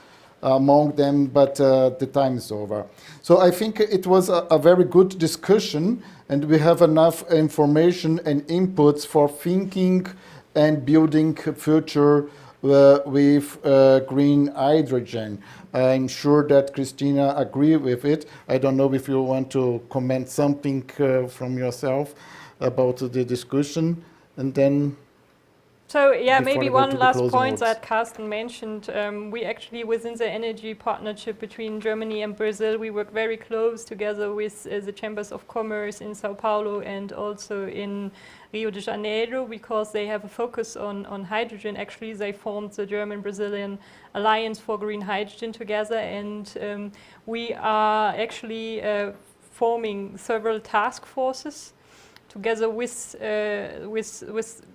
among them, but the time is over. So I think it was a very good discussion, and we have enough information and inputs for thinking and building future with green hydrogen. I'm sure that Kristina agree with it. I don't know if you want to comment something from yourself about the discussion, and then. So yeah, maybe one last point that Karsten mentioned. We actually, within the energy partnership between Germany and Brazil, we work very close together with the chambers of commerce in Sao Paulo and also in Rio de Janeiro, because they have a focus on hydrogen. Actually, they formed the German-Brazilian Alliance for Green Hydrogen together, and we are actually forming several task forces together with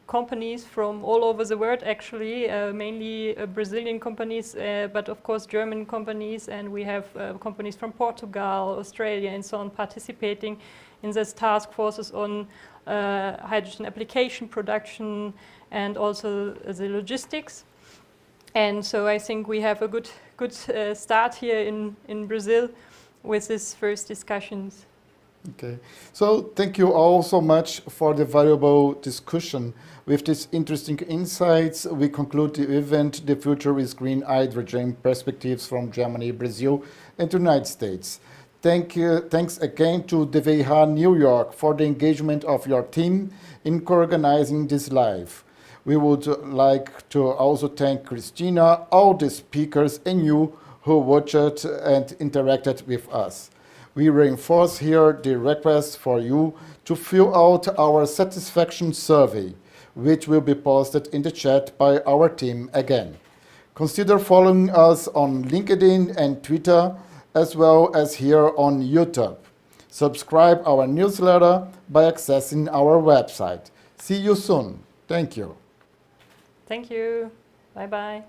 companies from all over the world, actually, mainly Brazilian companies, but of course German companies, and we have companies from Portugal, Australia, and so on participating in these task forces on hydrogen application, production, and also the logistics. And so I think we have a good start here in Brazil with these first discussions. Okay, so thank you all so much for the valuable discussion. With these interesting insights, we conclude the event, The Future is Green Hydrogen, Perspectives from Germany, Brazil, and the United States. Thanks again to DWIH New York for the engagement of your team in co-organizing this live. We would like to also thank Kristina, all the speakers, and you who watched and interacted with us. We reinforce here the request for you to fill out our satisfaction survey, which will be posted in the chat by our team again. Consider following us on LinkedIn and Twitter, as well as here on YouTube. Subscribe our newsletter by accessing our website. See you soon. Thank you. Thank you. Bye-bye.